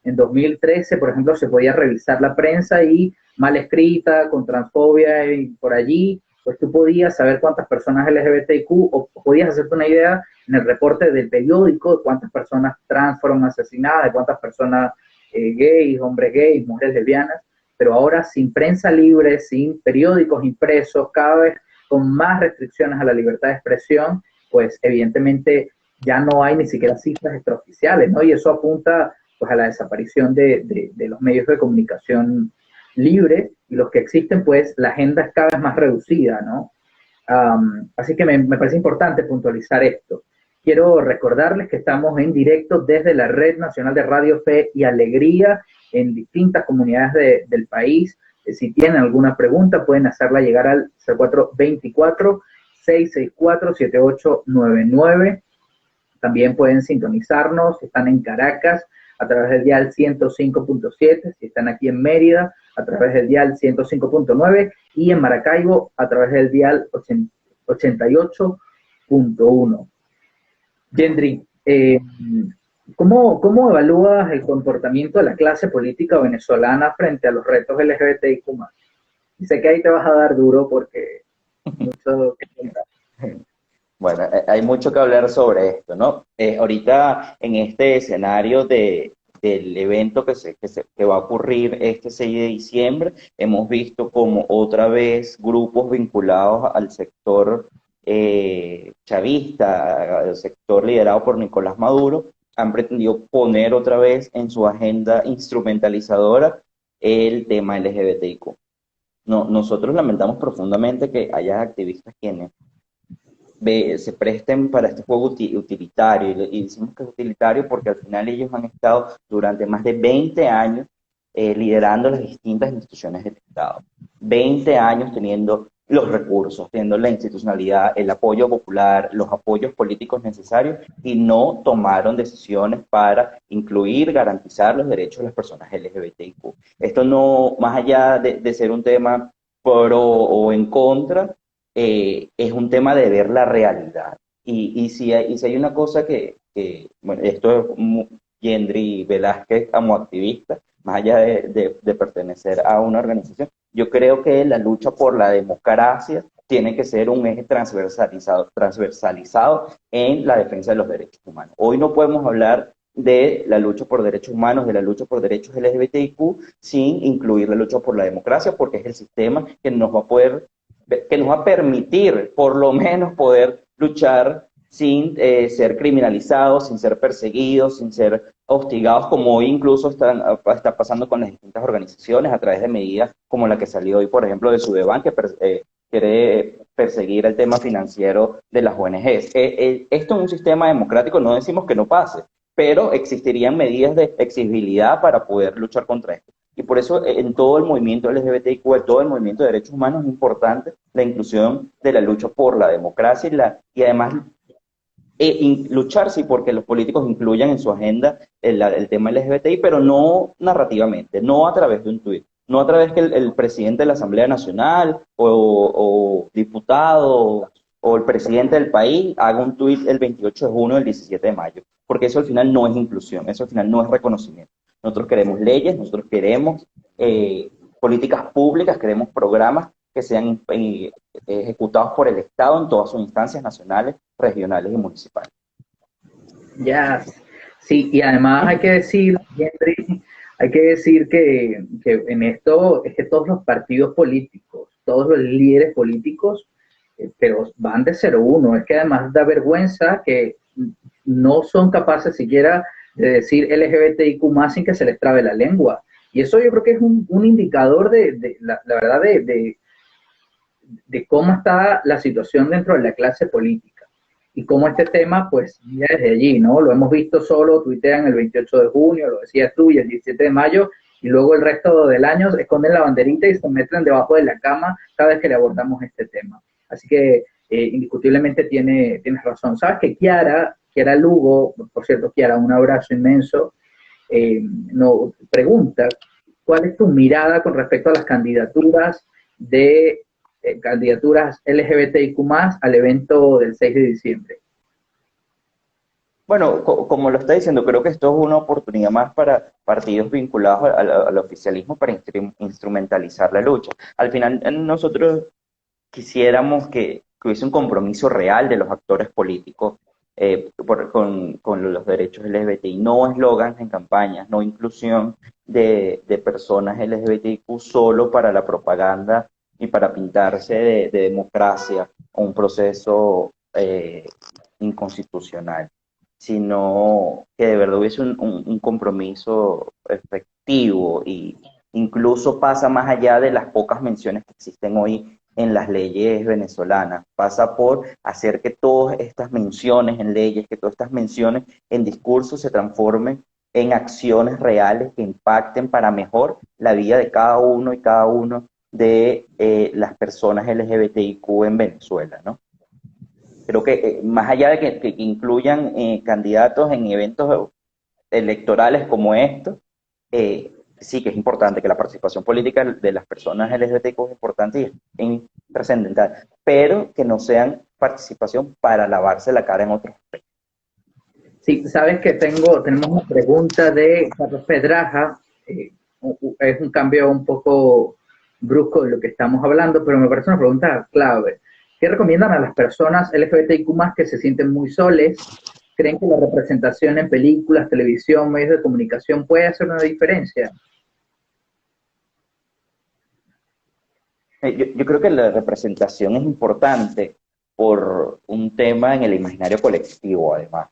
En 2013, por ejemplo, se podía revisar la prensa y mal escrita, con transfobia y por allí, pues tú podías saber cuántas personas LGBTIQ o podías hacerte una idea en el reporte del periódico de cuántas personas trans fueron asesinadas, de cuántas personas gays, hombres gays, mujeres lesbianas, pero ahora sin prensa libre, sin periódicos impresos, cada vez con más restricciones a la libertad de expresión, pues evidentemente ya no hay ni siquiera cifras extraoficiales, ¿no? Y eso apunta pues a la desaparición de los medios de comunicación libres y los que existen, pues la agenda es cada vez más reducida, ¿no? Así que me parece importante puntualizar esto. Quiero recordarles que estamos en directo desde la Red Nacional de Radio Fe y Alegría en distintas comunidades del país. Si tienen alguna pregunta, pueden hacerla llegar al 0424-664-7899. También pueden sintonizarnos, si están en Caracas, a través del dial 105.7, si están aquí en Mérida, a través del dial 105.9 y en Maracaibo, a través del dial 88.1. Gendry, ¿cómo evalúas el comportamiento de la clase política venezolana frente a los retos LGBTIQ+? Y sé que ahí te vas a dar duro porque mucho que contar. Bueno, hay mucho que hablar sobre esto, ¿no? Ahorita en este escenario del evento que va a ocurrir este 6 de diciembre, hemos visto como otra vez grupos vinculados al sector chavista, al sector liderado por Nicolás Maduro, han pretendido poner otra vez en su agenda instrumentalizadora el tema LGBTIQ. No, nosotros lamentamos profundamente que haya activistas quienes se presten para este juego utilitario, y decimos que es utilitario porque al final ellos han estado durante más de 20 años liderando las distintas instituciones del Estado, 20 años teniendo los recursos, teniendo la institucionalidad, el apoyo popular, los apoyos políticos necesarios y no tomaron decisiones para incluir, garantizar los derechos de las personas LGBTIQ. Esto no, más allá de ser un tema pro o en contra, es un tema de ver la realidad. Y si hay una cosa bueno, esto es Yendri Velázquez como activista, más allá de pertenecer a una organización, yo creo que la lucha por la democracia tiene que ser un eje transversalizado en la defensa de los derechos humanos. Hoy no podemos hablar de la lucha por derechos humanos, de la lucha por derechos LGBTIQ, sin incluir la lucha por la democracia, porque es el sistema que nos va a permitir, por lo menos, poder luchar sin ser criminalizados, sin ser perseguidos, sin ser hostigados, como hoy incluso está pasando con las distintas organizaciones a través de medidas como la que salió hoy, por ejemplo, de Sudeban, que quiere perseguir el tema financiero de las ONGs. Esto en un sistema democrático no decimos que no pase, pero existirían medidas de exigibilidad para poder luchar contra esto. Y por eso en todo el movimiento LGBTIQ, en todo el movimiento de derechos humanos, es importante la inclusión de la lucha por la democracia y además luchar, sí, porque los políticos incluyan en su agenda el tema LGBTI, pero no narrativamente, no a través de un tuit, no a través que el presidente de la Asamblea Nacional o diputado o el presidente del país haga un tuit el 28 de junio o el 17 de mayo, porque eso al final no es inclusión, eso al final no es reconocimiento. Nosotros queremos leyes, nosotros queremos políticas públicas, queremos programas que sean ejecutados por el Estado en todas sus instancias nacionales, regionales y municipales. Ya, sí, y además hay que decir, Henry, hay que decir que en esto es que todos los partidos políticos, todos los líderes políticos, pero van de 0-1. Es que además da vergüenza que no son capaces siquiera de decir LGBTIQ más sin que se les trabe la lengua. Y eso yo creo que es un indicador de la verdad de cómo está la situación dentro de la clase política y cómo este tema pues ya desde allí, ¿no? Lo hemos visto solo, tuitean el 28 de junio, lo decías tú, y el 17 de mayo, y luego el resto del año esconden la banderita y se meten debajo de la cama cada vez que le abordamos este tema. Así que indiscutiblemente tienes razón. Sabes que Kiara Lugo, por cierto, Kiara, un abrazo inmenso, nos pregunta, ¿cuál es tu mirada con respecto a las candidaturas candidaturas LGBTIQ+, al evento del 6 de diciembre? Bueno, como lo está diciendo, creo que esto es una oportunidad más para partidos vinculados al oficialismo para instrumentalizar la lucha. Al final, nosotros quisiéramos que hubiese un compromiso real de los actores políticos con los derechos LGBTI, no eslogans en campañas, no inclusión de personas LGBTIQ solo para la propaganda y para pintarse de democracia o un proceso inconstitucional, sino que de verdad hubiese un compromiso efectivo y incluso pasa más allá de las pocas menciones que existen hoy en las leyes venezolanas, pasa por hacer que todas estas menciones en leyes, que todas estas menciones en discursos se transformen en acciones reales que impacten para mejor la vida de cada uno y cada uno de las personas LGBTIQ en Venezuela, ¿no? Creo que más allá de que incluyan candidatos en eventos electorales como estos, sí que es importante que la participación política de las personas LGBTIQ es importante y es trascendental, pero que no sean participación para lavarse la cara en otros aspectos. Sí, sabes que tenemos una pregunta de Carlos Pedraja, es un cambio un poco brusco de lo que estamos hablando, pero me parece una pregunta clave. ¿Qué recomiendan a las personas LGBTIQ+, que se sienten muy soles? ¿Creen que la representación en películas, televisión, medios de comunicación puede hacer una diferencia? Yo creo que la representación es importante por un tema en el imaginario colectivo, además.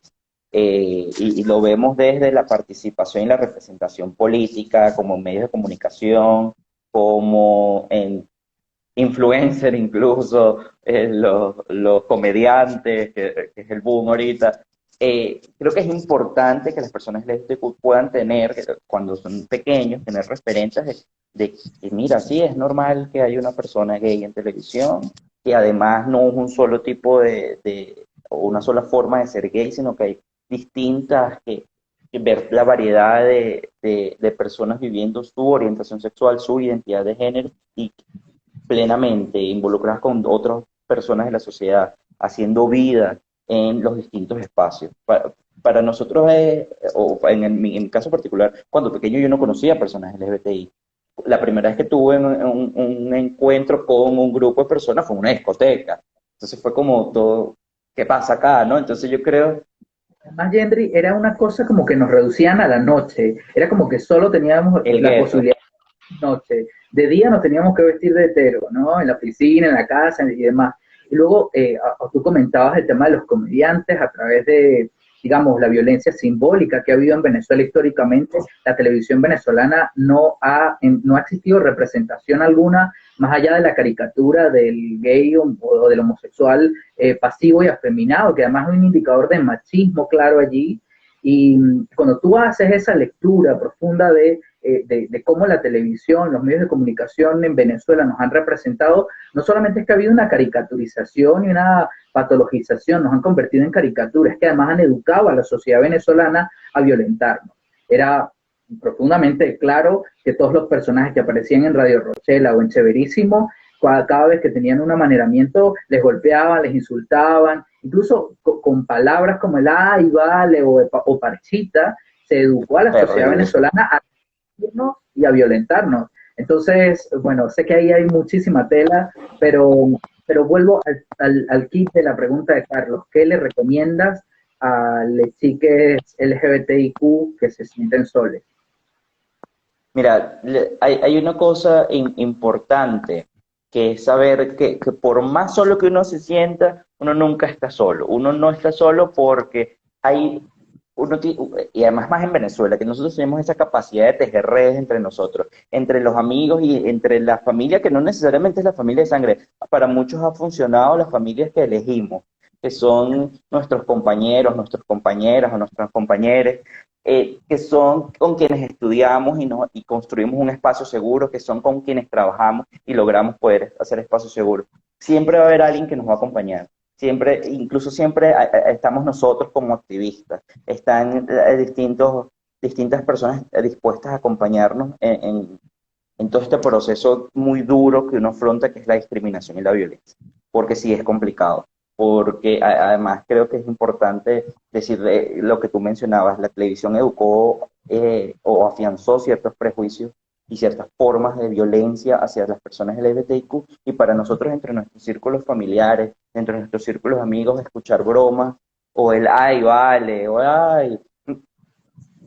Y lo vemos desde la participación y la representación política, como en medios de comunicación, como en influencer incluso, los comediantes, que es el boom ahorita. Creo que es importante que las personas LGBTQ puedan tener, cuando son pequeños, tener referentes de que mira, sí, es normal que haya una persona gay en televisión, que además no es un solo tipo o una sola forma de ser gay, sino que hay distintas, que ver la variedad de personas viviendo su orientación sexual, su identidad de género y plenamente involucradas con otras personas de la sociedad, haciendo vida en los distintos espacios. Para nosotros, en mi caso particular, cuando pequeño yo no conocía personas LGBTI. La primera vez que tuve un encuentro con un grupo de personas fue en una discoteca. Entonces fue como todo, ¿qué pasa acá? ¿No? Entonces yo creo, Además, Gendry, era una cosa como que nos reducían a la noche. Era como que solo teníamos el la gueto, posibilidad de noche. De día nos teníamos que vestir de hetero, ¿no? En la piscina, en la casa y demás. Y luego tú comentabas el tema de los comediantes a través de, digamos, la violencia simbólica que ha habido en Venezuela históricamente. La televisión venezolana no ha existido representación alguna más allá de la caricatura del gay o del homosexual pasivo y afeminado, que además es un indicador de machismo claro allí. Y cuando tú haces esa lectura profunda de cómo la televisión, los medios de comunicación en Venezuela nos han representado, no solamente es que ha habido una caricaturización y una patologización, nos han convertido en caricaturas, que además han educado a la sociedad venezolana a violentarnos. Era profundamente claro que todos los personajes que aparecían en Radio Rochela o en Cheverísimo, cada vez que tenían un amaneramiento, les golpeaban, les insultaban, incluso con palabras como el ay, vale o parchita, se educó a la sociedad terrible. venezolana a agredirnos y a violentarnos. Entonces, bueno, sé que ahí hay muchísima tela, pero vuelvo al kit de la pregunta de Carlos. ¿Qué le recomiendas a las chicas LGBTIQ que se sienten soles? Mira, hay una cosa importante, que es saber que por más solo que uno se sienta, uno nunca está solo. Uno no está solo porque hay, y además más en Venezuela, que nosotros tenemos esa capacidad de tejer redes entre nosotros, entre los amigos y entre la familia, que no necesariamente es la familia de sangre. Para muchos ha funcionado las familias que elegimos, que son nuestros compañeros, nuestras compañeras o nuestros compañeros, que son con quienes estudiamos y construimos un espacio seguro, que son con quienes trabajamos y logramos poder hacer espacios seguros. Siempre va a haber alguien que nos va a acompañar. Siempre, incluso siempre estamos nosotros como activistas. Están distintas personas dispuestas a acompañarnos en todo este proceso muy duro que uno afronta, que es la discriminación y la violencia. Porque sí es complicado, porque además creo que es importante decir lo que tú mencionabas, la televisión educó o afianzó ciertos prejuicios y ciertas formas de violencia hacia las personas LGBTIQ, y para nosotros entre nuestros círculos familiares, entre nuestros círculos de amigos, escuchar bromas o el ay, vale, o ay,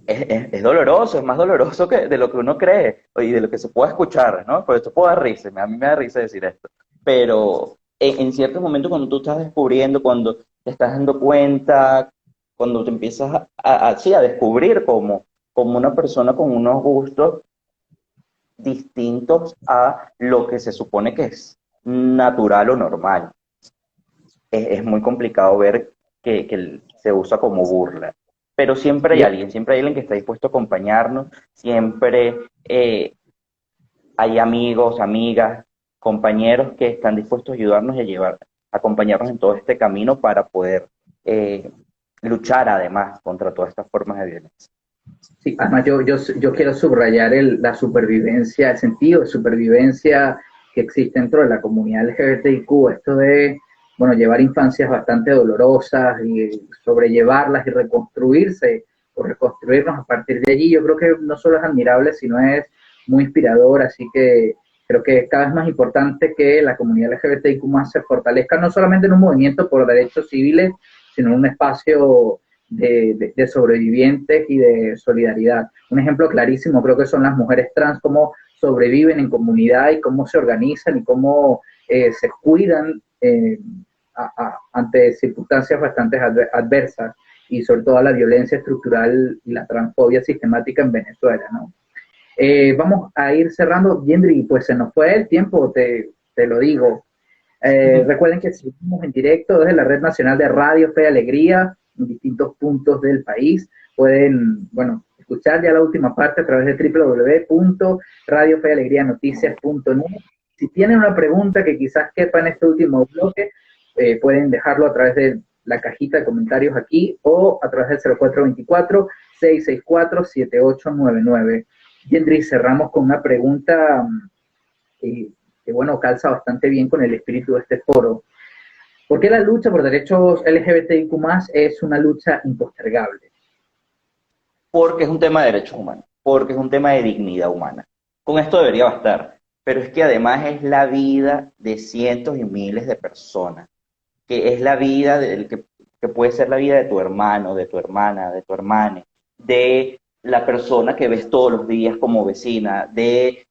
es doloroso, es más doloroso que de lo que uno cree y de lo que se puede escuchar, ¿no? Por esto puedo dar risa, a mí me da risa decir esto, pero en ciertos momentos cuando tú estás descubriendo, cuando te estás dando cuenta, cuando te empiezas sí, a descubrir como una persona con unos gustos distintos a lo que se supone que es natural o normal, es muy complicado ver que se usa como burla. Pero siempre hay alguien que está dispuesto a acompañarnos, siempre hay amigos, amigas, compañeros que están dispuestos a ayudarnos y a acompañarnos en todo este camino para poder eh, luchar además contra todas estas formas de violencia. Sí, además yo quiero subrayar la supervivencia, el sentido de supervivencia que existe dentro de la comunidad LGBTIQ, esto de, bueno, llevar infancias bastante dolorosas y sobrellevarlas y reconstruirse o reconstruirnos a partir de allí, yo creo que no solo es admirable, sino es muy inspirador, así que creo que es cada vez más importante que la comunidad LGBTIQ más se fortalezca, no solamente en un movimiento por derechos civiles, sino en un espacio de sobrevivientes y de solidaridad. Un ejemplo clarísimo creo que son las mujeres trans, cómo sobreviven en comunidad y cómo se organizan y cómo se cuidan ante circunstancias bastante adversas y sobre todo la violencia estructural y la transfobia sistemática en Venezuela, ¿no? Vamos a ir cerrando, Yendri, pues se nos fue el tiempo, te lo digo. Recuerden que seguimos en directo desde la Red Nacional de Radio Fe y Alegría en distintos puntos del país. Pueden, bueno, escuchar ya la última parte a través de www.radiofealegrianoticias.net. Si tienen una pregunta que quizás quepa en este último bloque, pueden dejarlo a través de la cajita de comentarios aquí o a través del 0424-664-7899. Gendry, cerramos con una pregunta que, bueno, calza bastante bien con el espíritu de este foro. ¿Por qué la lucha por derechos LGBTIQ+ es una lucha impostergable? Porque es un tema de derechos humanos, porque es un tema de dignidad humana. Con esto debería bastar, pero es que además es la vida de cientos y miles de personas, que es la vida que puede ser la vida de tu hermano, de tu hermana, de tu hermana, de la persona que ves todos los días como vecina, de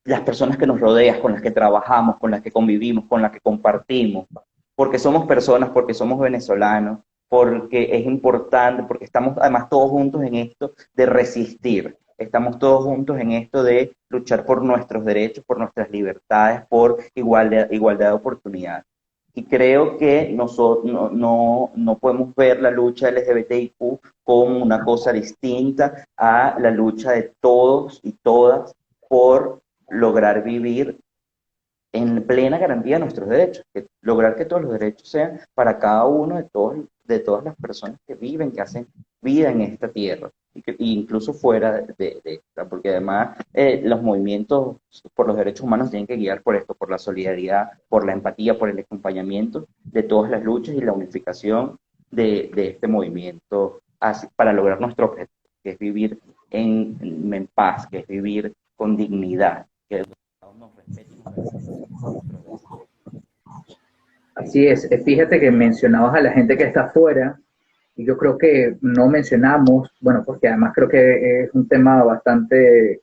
las personas que nos rodean, con las que trabajamos, con las que convivimos, con las que compartimos, porque somos personas, porque somos venezolanos, porque es importante, porque estamos además todos juntos en esto de resistir, estamos todos juntos en esto de luchar por nuestros derechos, por nuestras libertades, por igualdad de oportunidades. Y creo que nosotros no podemos ver la lucha LGBTIQ como una cosa distinta a la lucha de todos y todas por lograr vivir en plena garantía de nuestros derechos, lograr que todos los derechos sean para cada uno de todas las personas que viven, que hacen vida en esta tierra, incluso fuera de esta, porque además los movimientos por los derechos humanos tienen que guiar por esto, por la solidaridad, por la empatía, por el acompañamiento de todas las luchas y la unificación de este movimiento para lograr nuestro objetivo, que es vivir en paz, que es vivir con dignidad, que nos respeten. Así es, fíjate que mencionabas a la gente que está afuera, y yo creo que no mencionamos, bueno, porque además creo que es un tema bastante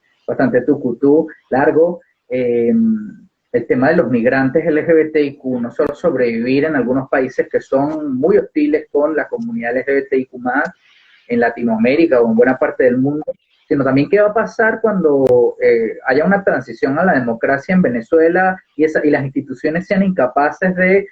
tucutú, largo, el tema de los migrantes LGBTIQ, no solo sobrevivir en algunos países que son muy hostiles con la comunidad LGBTIQ+, en Latinoamérica o en buena parte del mundo, sino también qué va a pasar cuando haya una transición a la democracia en Venezuela y las instituciones sean incapaces de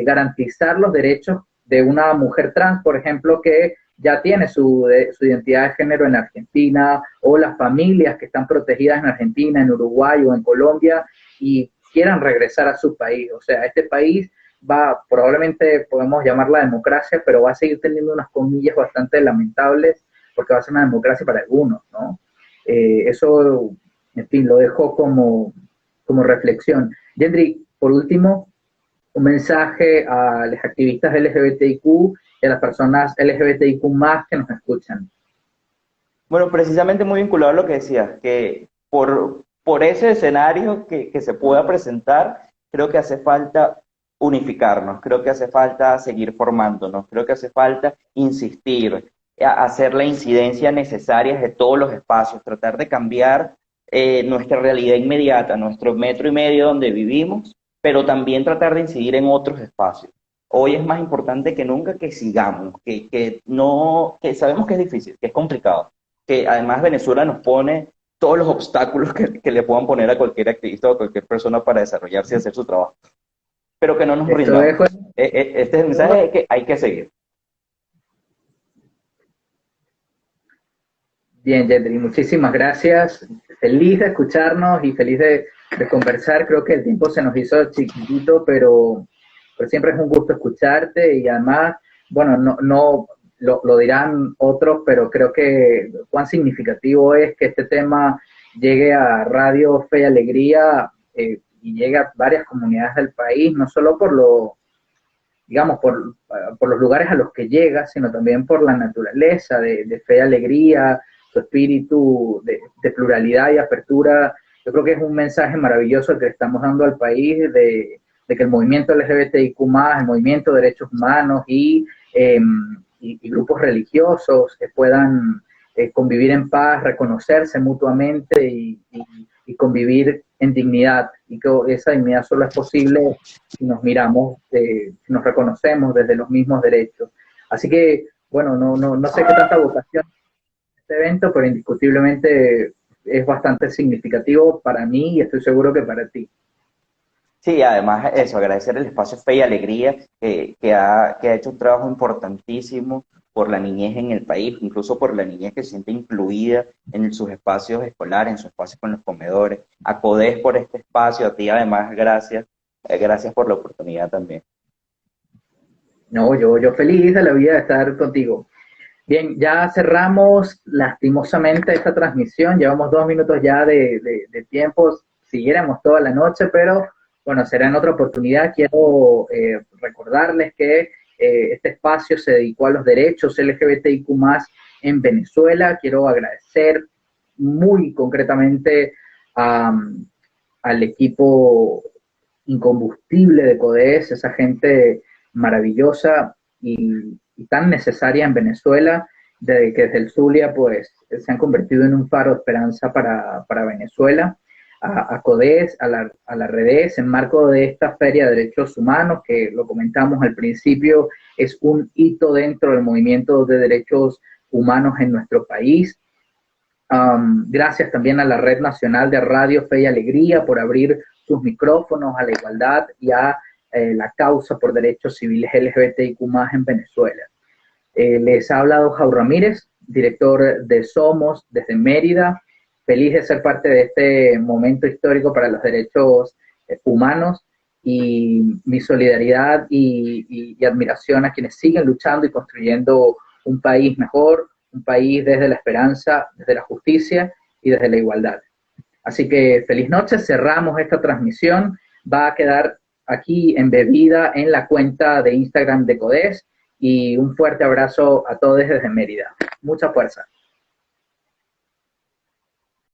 garantizar los derechos de una mujer trans, por ejemplo, que ya tiene su identidad de género en Argentina, o las familias que están protegidas en Argentina, en Uruguay o en Colombia y quieran regresar a su país. O sea, este país probablemente podemos llamarla democracia, pero va a seguir teniendo unas comillas bastante lamentables porque va a ser una democracia para algunos, ¿no? Eso, en fin, lo dejo como reflexión. Gendry, por último, un mensaje a los activistas LGBTIQ y a las personas LGBTIQ+ que nos escuchan. Bueno, precisamente muy vinculado a lo que decías, que por ese escenario que se pueda presentar, creo que hace falta unificarnos, creo que hace falta seguir formándonos, creo que hace falta insistir, hacer la incidencia necesaria de todos los espacios, tratar de cambiar nuestra realidad inmediata, nuestro metro y medio donde vivimos, pero también tratar de incidir en otros espacios. Hoy es más importante que nunca que sigamos, que sabemos que es difícil, que es complicado, que además Venezuela nos pone todos los obstáculos que le puedan poner a cualquier activista o a cualquier persona para desarrollarse y hacer su trabajo, pero que no nos rindamos. Este es el mensaje que hay que seguir. Bien, Gendry, muchísimas gracias. Feliz de escucharnos y feliz de conversar. Creo que el tiempo se nos hizo chiquitito, pero siempre es un gusto escucharte y además, bueno, no lo dirán otros, pero creo que cuán significativo es que este tema llegue a Radio Fe y Alegría y llegue a varias comunidades del país, no solo por los lugares a los que llega, sino también por la naturaleza de Fe y Alegría, su espíritu de pluralidad y apertura. Yo creo que es un mensaje maravilloso que estamos dando al país de que el movimiento LGBTIQ+, el movimiento de derechos humanos y grupos religiosos puedan convivir en paz, reconocerse mutuamente y convivir en dignidad. Y que esa dignidad solo es posible si nos miramos, si nos reconocemos desde los mismos derechos. Así que, bueno, no sé qué tanta vocación este evento, pero indiscutiblemente es bastante significativo para mí y estoy seguro que para ti. Sí, además eso, agradecer el espacio Fe y Alegría, que ha hecho un trabajo importantísimo por la niñez en el país, incluso por la niñez que se siente incluida en sus espacios escolares, en sus espacios con los comedores. A CODES por este espacio, a ti además, gracias. Gracias por la oportunidad también. No, yo feliz de la vida de estar contigo. Bien, ya cerramos lastimosamente esta transmisión, llevamos 2 minutos ya de tiempo, siguiéramos toda la noche, pero bueno, será en otra oportunidad. Quiero recordarles que este espacio se dedicó a los derechos LGBTIQ+ en Venezuela. Quiero agradecer muy concretamente al equipo incombustible de CODES, esa gente maravillosa y tan necesaria en Venezuela, que desde el Zulia pues se han convertido en un faro de esperanza para Venezuela. A CODES, a la REDES, en marco de esta Feria de Derechos Humanos, que lo comentamos al principio, es un hito dentro del movimiento de derechos humanos en nuestro país. Gracias también a la Red Nacional de Radio Fe y Alegría por abrir sus micrófonos a la igualdad y a la causa por derechos civiles LGBTIQ+ en Venezuela. Les ha hablado Jau Ramírez, director de Somos desde Mérida. Feliz de ser parte de este momento histórico para los derechos humanos, y mi solidaridad y admiración a quienes siguen luchando y construyendo un país mejor, un país desde la esperanza, desde la justicia y desde la igualdad. Así que feliz noche, cerramos esta transmisión, va a quedar aquí embebida en la cuenta de Instagram de CODES, y un fuerte abrazo a todos desde Mérida. Mucha fuerza.